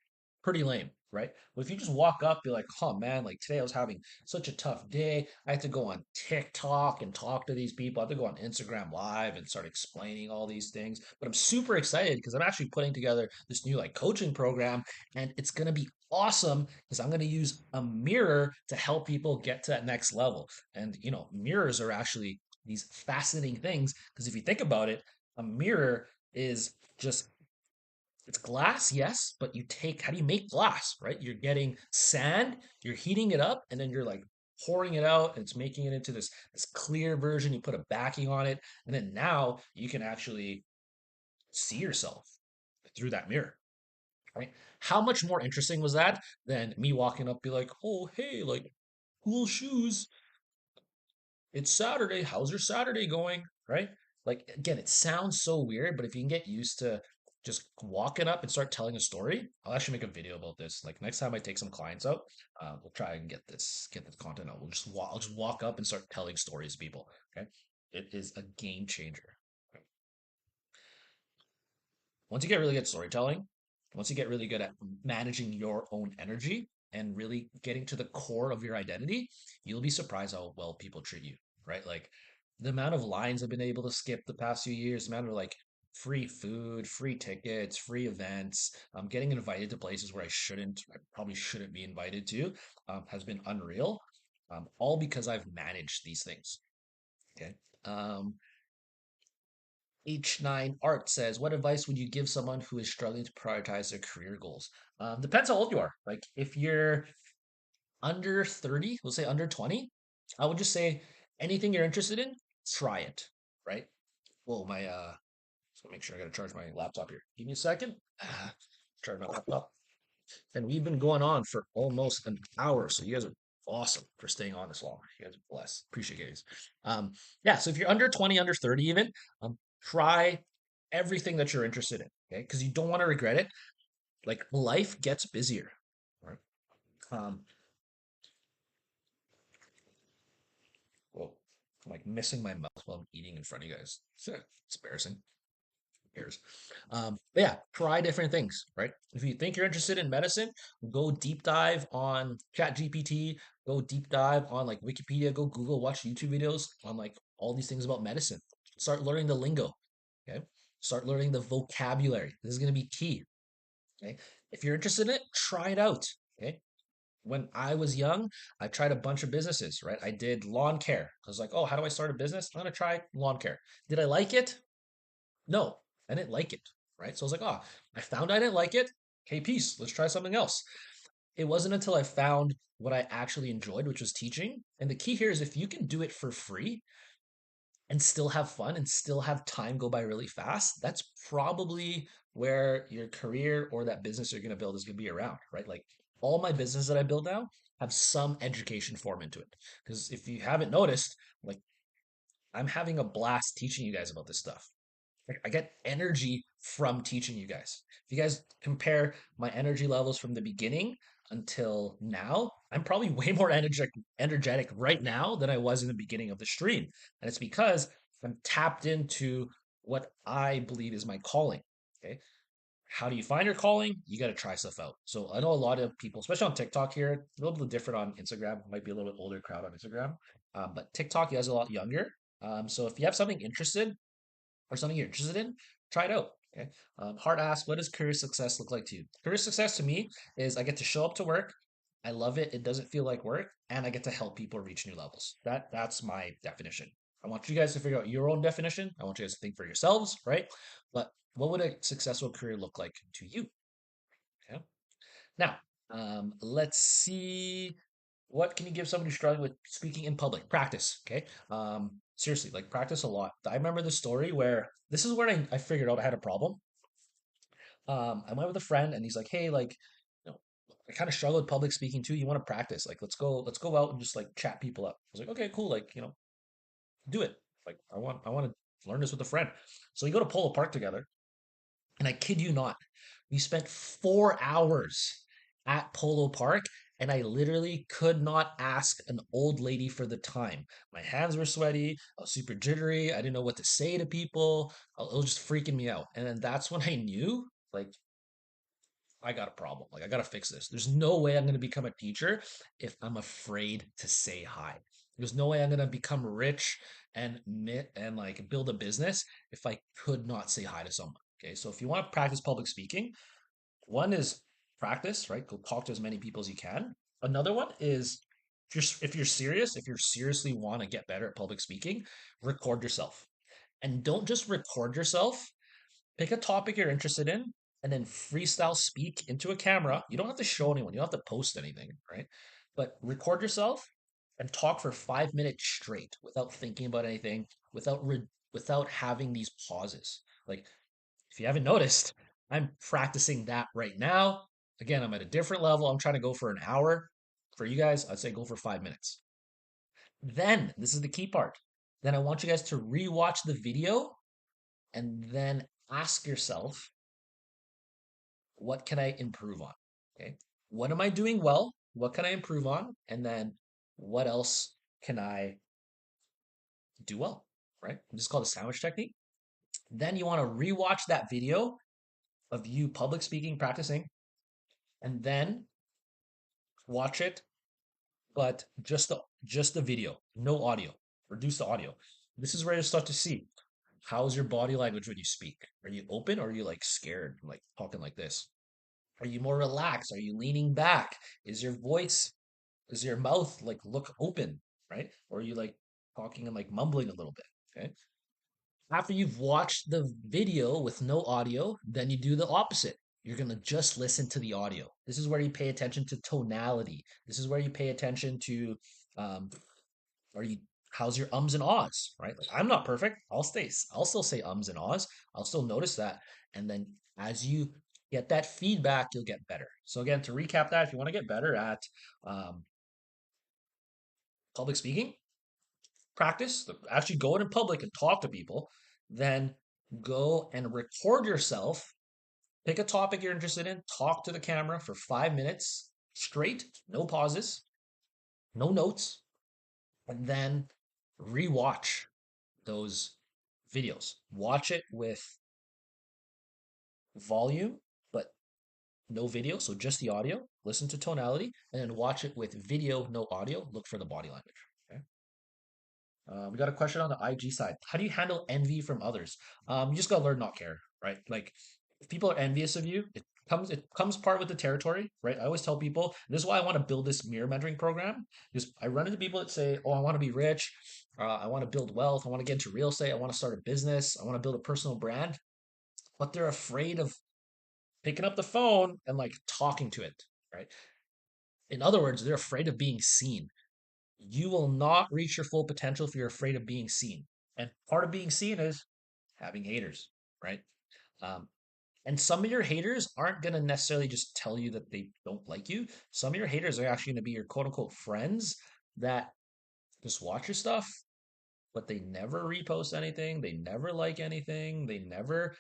Pretty lame, right? But if you just walk up, be like, "Oh man, like today I was having such a tough day. I had to go on TikTok and talk to these people. I had to go on Instagram Live and start explaining all these things." But I'm super excited because I'm actually putting together this new like coaching program, and it's gonna be awesome because I'm gonna use a mirror to help people get to that next level. And mirrors are actually these fascinating things because if you think about it, a mirror is just it's glass, yes, but how do you make glass, right? You're getting sand, you're heating it up, and then you're like pouring it out and it's making it into this clear version. You put a backing on it, and then now you can actually see yourself through that mirror. Right? How much more interesting was that than me walking up, be like, "Oh, hey, like cool shoes. It's Saturday. How's your Saturday going?" Right? Like, again, it sounds so weird, but if you can get used to just walking up and start telling a story, I'll actually make a video about this. Like next time I take some clients out, we'll try and get this content out. I'll just walk up and start telling stories to people. Okay. It is a game changer. Once you get really good at storytelling, once you get really good at managing your own energy and really getting to the core of your identity, you'll be surprised how well people treat you, right? Like the amount of lines I've been able to skip the past few years, the amount of like free food, free tickets, free events, getting invited to places where I probably shouldn't be invited to, has been unreal. All because I've managed these things. Okay. Um, H9 Art says, what advice would you give someone who is struggling to prioritize their career goals? Depends how old you are. Like if you're under 30, we'll say under 20, I would just say anything you're interested in, try it. Right? Well, just make sure I gotta charge my laptop here. Give me a second. Charge my laptop. And we've been going on for almost an hour. So you guys are awesome for staying on this long. You guys are blessed. Appreciate you guys. Yeah, so if you're under 20, under 30 even, try everything that you're interested in. Okay. Because you don't want to regret it. Like life gets busier. Right. Um, well, I'm like missing my mouth while I'm eating in front of you guys. It's embarrassing. Years. But yeah, try different things, right? If you think you're interested in medicine, go deep dive on ChatGPT, go deep dive on like Wikipedia, go Google, watch YouTube videos on like all these things about medicine. Start learning the lingo, okay? Start learning the vocabulary. This is going to be key, okay? If you're interested in it, try it out, okay? When I was young, I tried a bunch of businesses, right? I did lawn care. I was like, oh, how do I start a business? I'm going to try lawn care. Did I like it? No, I didn't like it, right? So I was like, oh, I found I didn't like it. Okay, peace. Let's try something else. It wasn't until I found what I actually enjoyed, which was teaching. And the key here is if you can do it for free and still have fun and still have time go by really fast, that's probably where your career or that business you're going to build is going to be around, right? Like all my business that I build now have some education form into it. Because if you haven't noticed, like I'm having a blast teaching you guys about this stuff. Like I get energy from teaching you guys. If you guys compare my energy levels from the beginning until now, I'm probably way more energetic right now than I was in the beginning of the stream. And it's because I'm tapped into what I believe is my calling. Okay. How do you find your calling? You got to try stuff out. So I know a lot of people, especially on TikTok here, a little bit different on Instagram. Might be a little bit older crowd on Instagram, but TikTok, you guys are a lot younger. So if you have something interested or something you're interested in, try it out. Okay. Hart asks, what does career success look like to you? Career success to me is I get to show up to work. I love it. It doesn't feel like work, and I get to help people reach new levels. That's my definition. I want you guys to figure out your own definition. I want you guys to think for yourselves, right? But what would a successful career look like to you? Okay. Now, let's see. What can you give somebody struggling with speaking in public? Practice, okay? Seriously, like practice a lot. I remember the story where this is where I figured out I had a problem. I went with a friend and he's like, hey, like, you know, I kind of struggle with public speaking too. You want to practice? Like, let's go out and just like chat people up. I was like, okay, cool. Like, do it. Like, I want to learn this with a friend. So we go to Polo Park together, and I kid you not, we spent 4 hours at Polo Park, and I literally could not ask an old lady for the time. My hands were sweaty. I was super jittery. I didn't know what to say to people. It was just freaking me out. And then that's when I knew, like, I got a problem. Like, I got to fix this. There's no way I'm going to become a teacher if I'm afraid to say hi. There's no way I'm going to become rich and like build a business if I could not say hi to someone. Okay. So if you want to practice public speaking, one is practice, right? Go talk to as many people as you can. Another one is if you're seriously want to get better at public speaking, record yourself. And don't just record yourself. Pick a topic you're interested in and then freestyle speak into a camera. You don't have to show anyone, you don't have to post anything, right? But record yourself and talk for 5 minutes straight without thinking about anything, without having these pauses. Like if you haven't noticed, I'm practicing that right now. Again, I'm at a different level. I'm trying to go for an hour. For you guys, I'd say go for 5 minutes. Then, this is the key part. Then I want you guys to rewatch the video and then ask yourself, what can I improve on? Okay. What am I doing well? What can I improve on? And then what else can I do well? Right? This is called a sandwich technique. Then you want to rewatch that video of you public speaking, practicing, and then watch it, but just the video, no audio. Reduce the audio. This is where you start to see how's your body language when you speak. Are you open or are you like scared, like talking like this? Are you more relaxed? Are you leaning back? Is your voice, is your mouth like look open, right? Or are you like talking and like mumbling a little bit? Okay. After you've watched the video with no audio, then you do the opposite. You're going to just listen to the audio. This is where you pay attention to tonality. This is where you pay attention to, um, are you, how's your ums and ahs, right? Like I'm not perfect. I'll still say ums and ahs. I'll still notice that. And then as you get that feedback, you'll get better. So again, to recap that, if you want to get better at um, public speaking, practice, actually go out in public and talk to people, then go and record yourself. Pick a topic you're interested in, talk to the camera for 5 minutes straight, no pauses, no notes, and then rewatch those videos. Watch it with volume, but no video, so just the audio. Listen to tonality, and then watch it with video, no audio. Look for the body language. Okay. We got a question on the IG side. How do you handle envy from others? You just gotta learn not care, right? Like if people are envious of you, it comes part with the territory, right? I always tell people this is why I want to build this mirror mentoring program. Because I run into people that say, "Oh, I want to be rich, I want to build wealth, I want to get into real estate, I want to start a business, I want to build a personal brand," but they're afraid of picking up the phone and like talking to it, right? In other words, they're afraid of being seen. You will not reach your full potential if you're afraid of being seen. And part of being seen is having haters, right? Um, and some of your haters aren't going to necessarily just tell you that they don't like you. Some of your haters are actually going to be your quote unquote friends that just watch your stuff, but they never repost anything. They never like anything. They never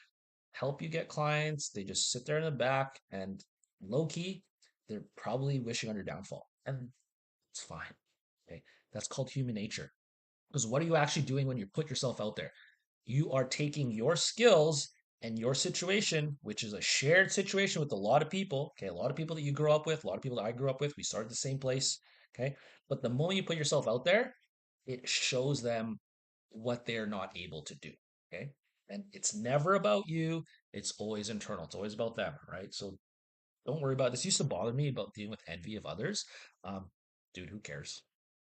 help you get clients. They just sit there in the back and low key, they're probably wishing on your downfall. And it's fine. Okay. That's called human nature. Because what are you actually doing when you put yourself out there? You are taking your skills and your situation, which is a shared situation with a lot of people, okay, a lot of people that you grew up with, a lot of people that I grew up with, we started the same place, okay? But the moment you put yourself out there, it shows them what they're not able to do, okay? And it's never about you, it's always internal, it's always about them, right? So don't worry about this. Used to bother me about dealing with envy of others. Dude, who cares?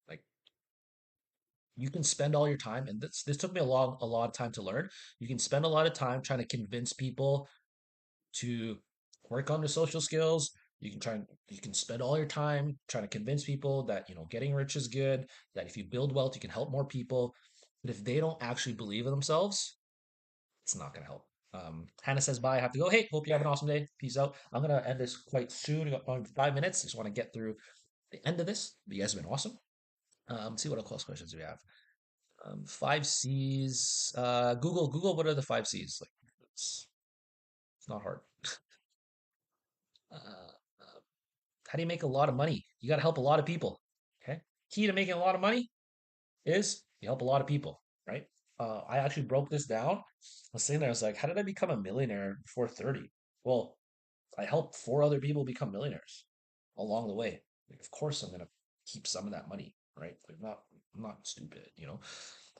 Like you can spend all your time, and this took me a lot of time to learn. You can spend a lot of time trying to convince people to work on their social skills. you can spend all your time trying to convince people that, getting rich is good, that if you build wealth, you can help more people. But if they don't actually believe in themselves, it's not going to help. Hannah says bye. I have to go. Hey, hope you have an awesome day. Peace out. I'm going to end this quite soon. I got only 5 minutes. Just want to get through the end of this. You guys have been awesome. See what else questions we have. Five C's. Google. What are the five C's? Like, it's not hard. Uh, how do you make a lot of money? You got to help a lot of people. Okay. Key to making a lot of money is you help a lot of people, right? I actually broke this down. I was sitting there, I was like, how did I become a millionaire before 30? Well, I helped four other people become millionaires along the way. Like, of course, I'm gonna keep some of that money, right? Like, I'm not stupid, you know.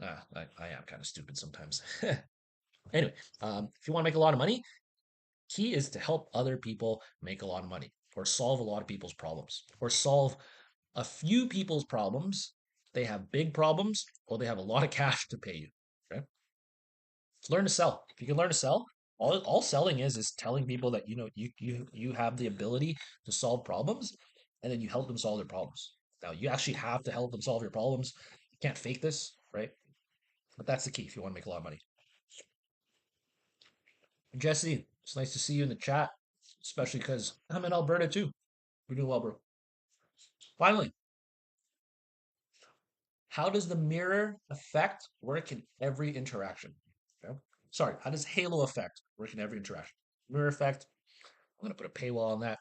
I am kind of stupid sometimes. Anyway, if you want to make a lot of money, key is to help other people make a lot of money, or solve a lot of people's problems, or solve a few people's problems. They have big problems, or they have a lot of cash to pay you. Okay, learn to sell. If you can learn to sell, all selling is telling people that you have the ability to solve problems, and then you help them solve their problems. Now you actually have to help them solve your problems. You can't fake this, right? But that's the key if you want to make a lot of money. Jesse, it's nice to see you in the chat, especially because I'm in Alberta too. We're doing well, bro. Finally, how does the mirror effect work in every interaction? Okay. Sorry, how does halo effect work in every interaction? Mirror effect, I'm going to put a paywall on that.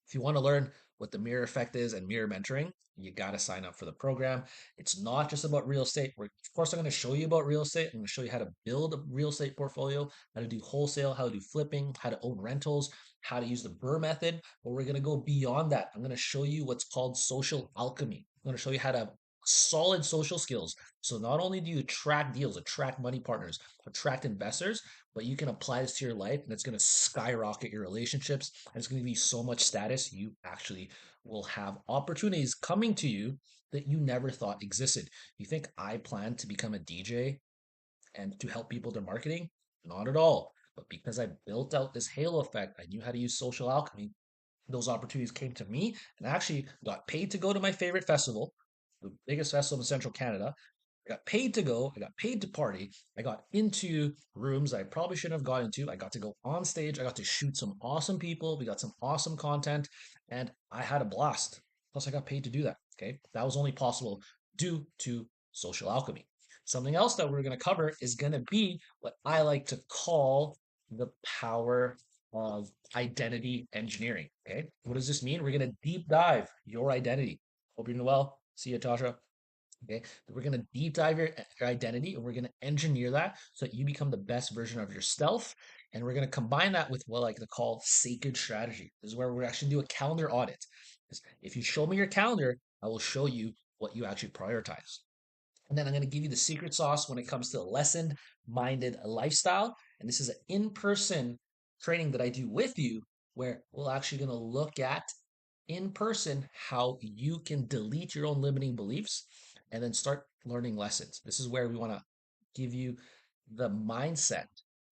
If you want to learn what the mirror effect is and mirror mentoring, you got to sign up for the program. It's not just about real estate. Of course, I'm going to show you about real estate. I'm going to show you how to build a real estate portfolio, how to do wholesale, how to do flipping, how to own rentals, how to use the Burr method. But we're going to go beyond that. I'm going to show you what's called social alchemy. I'm going to show you how to have solid social skills. So not only do you attract deals, attract money partners, attract investors, but you can apply this to your life and it's going to skyrocket your relationships and it's going to give you so much status. You actually will have opportunities coming to you that you never thought existed. You think I plan to become a DJ and to help people with their marketing? Not at all. But because I built out this halo effect, I knew how to use social alchemy. Those opportunities came to me and I actually got paid to go to my favorite festival, the biggest festival in central Canada. I got paid to go. I got paid to party. I got into rooms I probably shouldn't have got into. I got to go on stage. I got to shoot some awesome people. We got some awesome content, and I had a blast. Plus, I got paid to do that. Okay. That was only possible due to social alchemy. Something else that we're going to cover is going to be what I like to call the power of identity engineering. Okay. What does this mean? We're going to deep dive your identity. Hope you're doing well. See you, Tasha. Okay, we're going to deep dive your identity and we're going to engineer that so that you become the best version of yourself. And we're going to combine that with what I like to call sacred strategy. This is where we're actually do a calendar audit. If you show me your calendar, I will show you what you actually prioritize. And then I'm going to give you the secret sauce when it comes to a lesson minded lifestyle. And this is an in person training that I do with you where we're actually going to look at in person how you can delete your own limiting beliefs and then start learning lessons. This is where we want to give you the mindset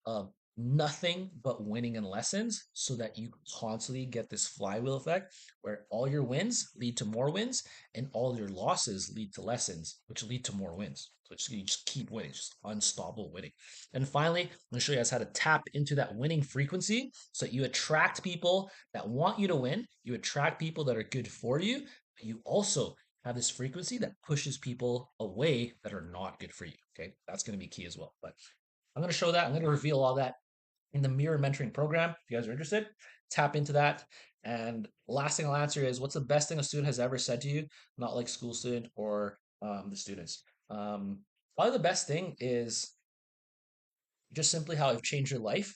of nothing but winning and lessons so that you constantly get this flywheel effect where all your wins lead to more wins and all your losses lead to lessons, which lead to more wins. So you just keep winning, just unstoppable winning. And finally, I'm going to show you guys how to tap into that winning frequency so that you attract people that want you to win. You attract people that are good for you, but you also have this frequency that pushes people away that are not good for you. Okay, that's going to be key as well. But I'm going to show that. I'm going to reveal all that in the Mirror Mentoring Program. If you guys are interested, tap into that. And last thing I'll answer is, what's the best thing a student has ever said to you? Not like school student or the students. Probably the best thing is just simply how I've changed your life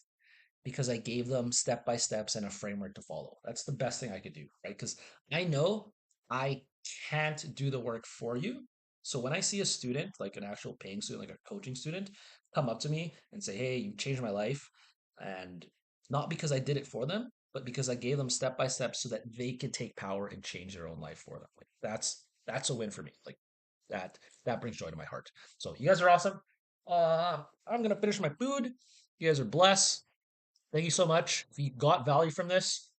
because I gave them step by steps and a framework to follow. That's the best thing I could do, right? Because I know I can't do the work for you. So when I see a student, like an actual paying student, like a coaching student, come up to me and say, "Hey, you changed my life," and not because I did it for them, but because I gave them step by step so that they could take power and change their own life for them. Like that's a win for me. Like that brings joy to my heart. So you guys are awesome. I'm gonna finish my food. You guys are blessed. Thank you so much. If you got value from this,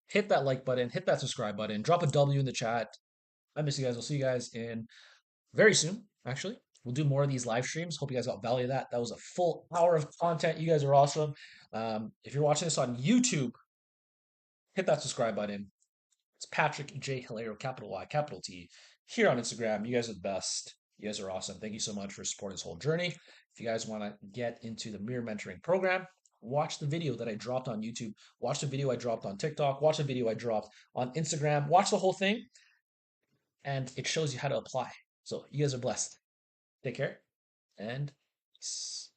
hit that like button, hit that subscribe button, drop a W in the chat. I miss you guys. We'll see you guys in very soon, actually. We'll do more of these live streams. Hope you guys got value of that. That was a full hour of content. You guys are awesome. If you're watching this on YouTube, hit that subscribe button. It's Patrick J. Hilario, capital Y, capital T, here on Instagram. You guys are the best. You guys are awesome. Thank you so much for supporting this whole journey. If you guys want to get into the Mirror Mentoring program, watch the video that I dropped on YouTube. Watch the video I dropped on TikTok. Watch the video I dropped on Instagram. Watch the whole thing, and it shows you how to apply. So you guys are blessed. Take care and peace.